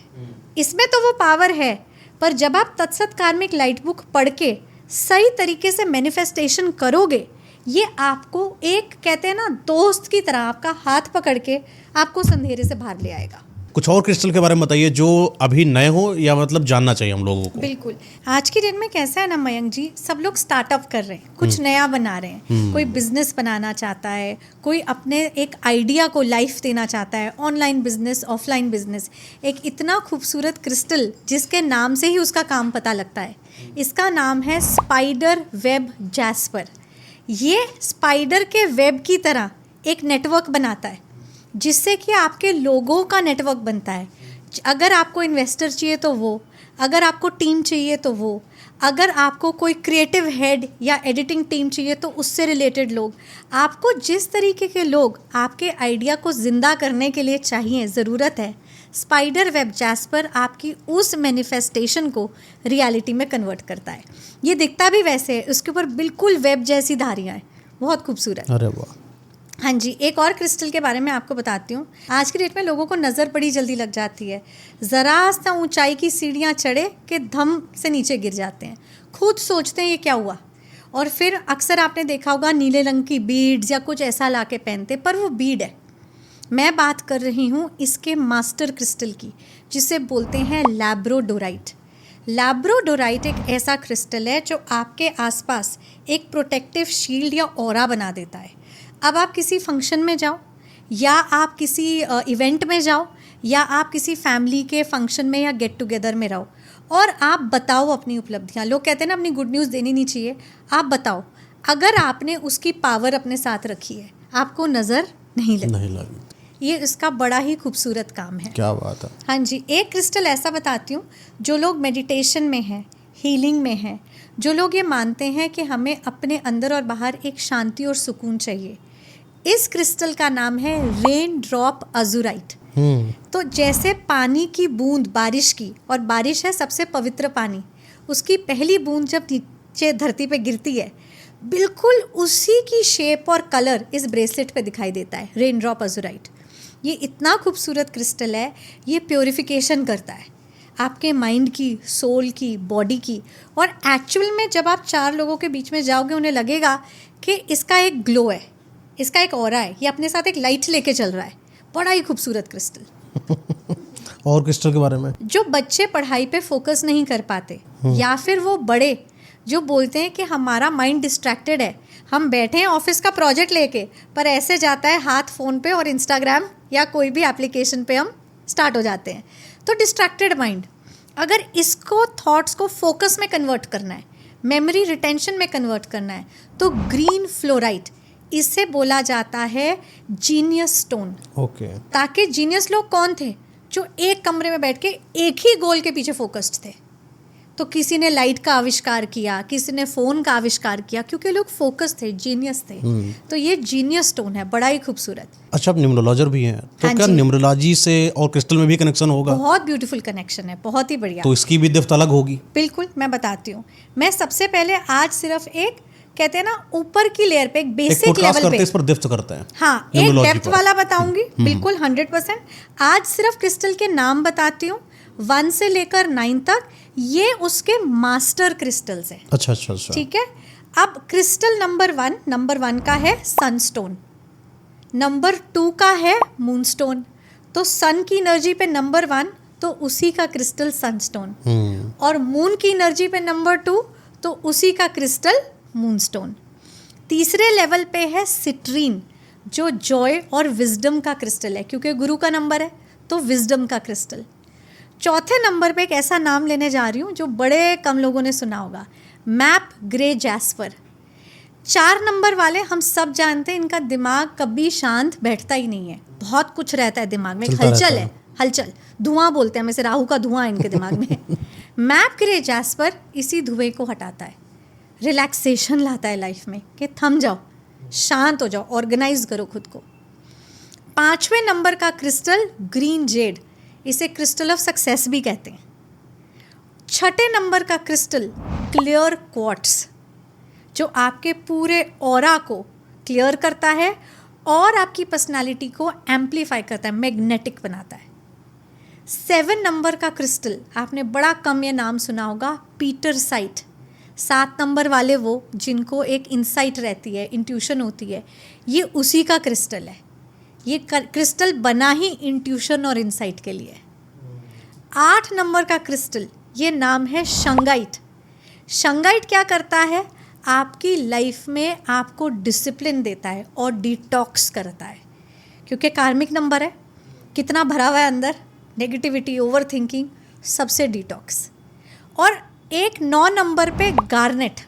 इसमें तो वो पावर है, पर जब आप तत्सत कार्मिक लाइट बुक पढ़ के सही तरीके से मैनिफेस्टेशन करोगे, ये आपको एक, कहते हैं ना, दोस्त की तरह आपका हाथ पकड़ के आपको उस अंधेरे से बाहर ले आएगा। कुछ और क्रिस्टल के बारे में बताइए जो अभी नए हो या मतलब जानना चाहिए हम लोगों को। बिल्कुल, आज की डेट में कैसा है ना मयंक जी, सब लोग स्टार्टअप कर रहे हैं, कुछ नया बना रहे हैं, कोई बिजनेस बनाना चाहता है, कोई अपने एक आइडिया को लाइफ देना चाहता है, ऑनलाइन बिजनेस, ऑफलाइन बिजनेस। एक इतना खूबसूरत क्रिस्टल जिसके नाम से ही उसका काम पता लगता है, इसका नाम है स्पाइडर वेब जैस्पर। ये स्पाइडर के वेब की तरह एक नेटवर्क बनाता है, जिससे कि आपके लोगों का नेटवर्क बनता है। अगर आपको इन्वेस्टर चाहिए तो वो, अगर आपको टीम चाहिए तो वो, अगर आपको कोई क्रिएटिव हेड या एडिटिंग टीम चाहिए तो उससे रिलेटेड लोग, आपको जिस तरीके के लोग आपके आइडिया को ज़िंदा करने के लिए चाहिए, ज़रूरत है, स्पाइडर वेब जैस्पर आपकी उस मैनिफेस्टेशन को रियलिटी में कन्वर्ट करता है। ये दिखता भी वैसे है, उसके ऊपर बिल्कुल वेब जैसी धारियाँ हैं, बहुत खूबसूरत। अरे वाह। हाँ जी, एक और क्रिस्टल के बारे में आपको बताती हूँ। आज की डेट में लोगों को नज़र बड़ी जल्दी लग जाती है, ज़रा सा ऊंचाई की सीढ़ियाँ चढ़े कि धम से नीचे गिर जाते हैं, खुद सोचते हैं ये क्या हुआ, और फिर अक्सर आपने देखा होगा नीले रंग की बीड्स या कुछ ऐसा ला के पहनते, पर वो बीड है। मैं बात कर रही हूँ इसके मास्टर क्रिस्टल की, जिसे बोलते हैं लैब्रोडोराइट। लैब्रोडोराइट एक ऐसा क्रिस्टल है जो आपके आसपास एक प्रोटेक्टिव शील्ड या ऑरा बना देता है। अब आप किसी फंक्शन में जाओ, या आप किसी इवेंट में जाओ, या आप किसी फैमिली के फंक्शन में या गेट टुगेदर में रहो, और आप बताओ अपनी उपलब्धियाँ। लोग कहते हैं ना अपनी गुड न्यूज़ देनी नहीं चाहिए, आप बताओ अगर आपने उसकी पावर अपने साथ रखी है, आपको नज़र नहीं लगी। ये इसका बड़ा ही खूबसूरत काम है। क्या बात है। हाँ जी, एक क्रिस्टल ऐसा बताती हूँ, जो लोग मेडिटेशन में हैं, हीलिंग में हैं, जो लोग ये मानते हैं कि हमें अपने अंदर और बाहर एक शांति और सुकून चाहिए, इस क्रिस्टल का नाम है रेन ड्रॉप अजुराइट। तो जैसे पानी की बूंद बारिश की, और बारिश है सबसे पवित्र पानी, उसकी पहली बूंद जब नीचे धरती पे गिरती है, बिल्कुल उसी की शेप और कलर इस ब्रेसलेट पे दिखाई देता है, रेन ड्रॉप अजुराइट। ये इतना खूबसूरत क्रिस्टल है, ये प्योरिफिकेशन करता है आपके माइंड की, सोल की, बॉडी की। और एक्चुअल में जब आप 4 लोगों के बीच में जाओगे, उन्हें लगेगा कि इसका एक ग्लो है, इसका एक ऑरा है, ये अपने साथ एक लाइट लेके चल रहा है। बड़ा ही खूबसूरत क्रिस्टल। और क्रिस्टल के बारे में, जो बच्चे पढ़ाई पे फोकस नहीं कर पाते, या फिर वो बड़े जो बोलते हैं कि हमारा माइंड डिस्ट्रैक्टेड है, हम बैठे हैं ऑफिस का प्रोजेक्ट लेके, पर ऐसे जाता है हाथ फ़ोन पे और इंस्टाग्राम या कोई भी एप्लीकेशन पे हम स्टार्ट हो जाते हैं। तो डिस्ट्रैक्टेड माइंड, अगर इसको थॉट्स को फोकस में कन्वर्ट करना है, मेमोरी रिटेंशन में कन्वर्ट करना है, तो ग्रीन फ्लोराइट, इससे बोला जाता है जीनियस स्टोन। ओके। ताकि जीनियस लोग कौन थे? जो एक कमरे में बैठ के एक ही गोल के पीछे फोकस्ड थे। तो किसी ने लाइट का आविष्कार किया, किसी ने फ़ोन का आविष्कार किया, क्योंकि लोग फोकस थे, जीनियस थे। तो ये जीनियस स्टोन है, बड़ा ही खूबसूरत। अच्छा, आप न्यूमरोलॉजर भी हैं, तो हाँ क्या जी। न्यूमरोलॉजी से और क्रिस्टल में भी कनेक्शन होगा? बहुत ब्यूटीफुल कनेक्शन है, बहुत ही बढ़िया। तो इसकी भी दिफ्त अलग होगी? बिल्कुल, मैं बताती हूँ। मैं सबसे पहले आज सिर्फ एक, कहते हैं ना, ऊपर की लेयर पे, एक बेसिक लेवल पे, इस पर दिफ्त करते हैं। हाँ, एक डेप्थ वाला बताऊंगी, बिल्कुल 100%। आज सिर्फ क्रिस्टल के नाम बताती हूँ, 1 से लेकर 9 तक। ये उसके मास्टर क्रिस्टल्स हैं। अच्छा अच्छा अच्छा। ठीक है। अब क्रिस्टल नंबर 1 का है सनस्टोन, नंबर 2 का है मूनस्टोन। तो सन की एनर्जी पे नंबर 1, तो उसी का क्रिस्टल सनस्टोन, और मून की एनर्जी पे नंबर 2, तो उसी का क्रिस्टल मूनस्टोन। तीसरे लेवल पे है सिट्रीन, जो जॉय और विजडम का क्रिस्टल है, क्योंकि गुरु का नंबर है तो विजडम का क्रिस्टल। चौथे नंबर पे एक ऐसा नाम लेने जा रही हूँ जो बड़े कम लोगों ने सुना होगा, मैप ग्रे जैस्पर। 4 नंबर वाले हम सब जानते हैं, इनका दिमाग कभी शांत बैठता ही नहीं है, बहुत कुछ रहता है दिमाग में, हलचल है, हलचल, धुआं बोलते हैं, जैसे राहु का धुआं है इनके दिमाग में। मैप ग्रे जैस्पर इसी धुएं को हटाता है, रिलैक्सेशन लाता है लाइफ में, कि थम जाओ, शांत हो जाओ, ऑर्गेनाइज करो खुद को। 5वें नंबर का क्रिस्टल ग्रीन जेड, इसे क्रिस्टल ऑफ सक्सेस भी कहते हैं। 6ठे नंबर का क्रिस्टल क्लियर क्वार्ट्स, जो आपके पूरे ऑरा को क्लियर करता है और आपकी पर्सनालिटी को एम्पलीफाई करता है, मैग्नेटिक बनाता है। 7 नंबर का क्रिस्टल, आपने बड़ा कम ये नाम सुना होगा, पीटर साइट। 7 नंबर वाले वो जिनको एक इंसाइट रहती है, इंट्यूशन होती है, ये उसी का क्रिस्टल है। ये क्रिस्टल बना ही इंट्यूशन और इंसाइट के लिए। 8 नंबर का क्रिस्टल, ये नाम है शंगाइट। शंगाइट क्या करता है? आपकी लाइफ में आपको डिसिप्लिन देता है और डिटॉक्स करता है, क्योंकि कार्मिक नंबर है, कितना भरा हुआ है अंदर, नेगेटिविटी, ओवर थिंकिंग, सबसे डिटॉक्स। और एक 9 नंबर पे गार्नेट,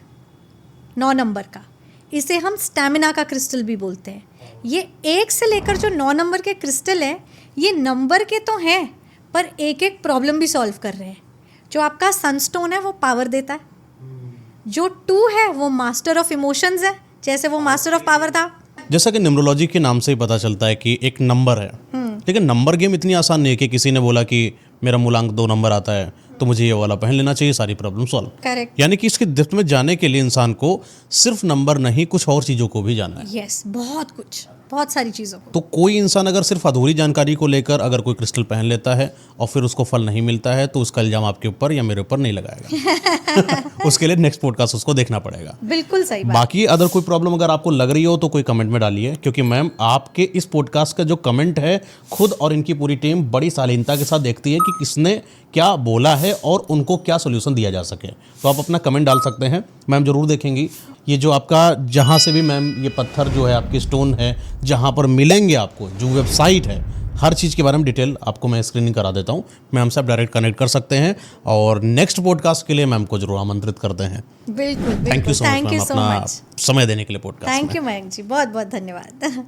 9 नंबर का, इसे हम स्टैमिना का क्रिस्टल भी बोलते हैं। ये 1 से लेकर जो 9 नंबर के क्रिस्टल हैं, ये नंबर के तो हैं, पर एक एक प्रॉब्लम भी सॉल्व कर रहे हैं। जो आपका सनस्टोन है वो पावर देता है, जो 2 है वो मास्टर ऑफ इमोशंस है, जैसे वो मास्टर ऑफ पावर था। जैसा कि न्यूमरोलॉजी के नाम से ही पता चलता है कि एक नंबर है, लेकिन नंबर गेम इतनी आसान नहीं है कि किसी ने बोला कि मेरा मूलांक 2 नंबर आता है तो मुझे ये वाला पहन लेना चाहिए, सारी प्रॉब्लम सॉल्व। करेक्ट। यानी कि इसकी डेप्थ में जाने के लिए इंसान को सिर्फ नंबर नहीं, कुछ और चीज़ों को भी जानना है। यस, बहुत कुछ, बहुत सारी चीज़ों को। तो कोई इंसान अगर सिर्फ अधूरी जानकारी को लेकर अगर कोई क्रिस्टल पहन लेता है और फिर उसको फल नहीं मिलता है, तो उसका इल्जाम आपके ऊपर या मेरे ऊपर नहीं लगाएगा। उसके लिए नेक्स्ट पॉडकास्ट उसको देखना पड़ेगा। बिल्कुल सही बात। बाकी अदर कोई प्रॉब्लम अगर आपको लग रही हो तो कोई कमेंट में डालिए, क्योंकि मैम आपके इस पॉडकास्ट का जो कमेंट है, खुद और इनकी पूरी टीम बड़ी शालीनता के साथ देखती है कि किसने क्या बोला है और उनको क्या सोल्यूशन दिया जा सके। तो आप अपना कमेंट डाल सकते हैं, मैम जरूर देखेंगी। ये जो आपका जहाँ से भी मैम ये पत्थर जो है, आपकी स्टोन है, जहाँ पर मिलेंगे आपको, जो वेबसाइट है, हर चीज़ के बारे में डिटेल आपको मैं स्क्रीनिंग करा देता हूँ। मैम से आप डायरेक्ट कनेक्ट कर सकते हैं और नेक्स्ट पॉडकास्ट के लिए मैम को जरूर आमंत्रित करते हैं। बिल्कुल थैंक यू बिल्कुल, so much thank ma'am you so अपना मच। समय देने के लिए पॉडकास्ट में। थैंक यू मयंक जी, बहुत बहुत धन्यवाद।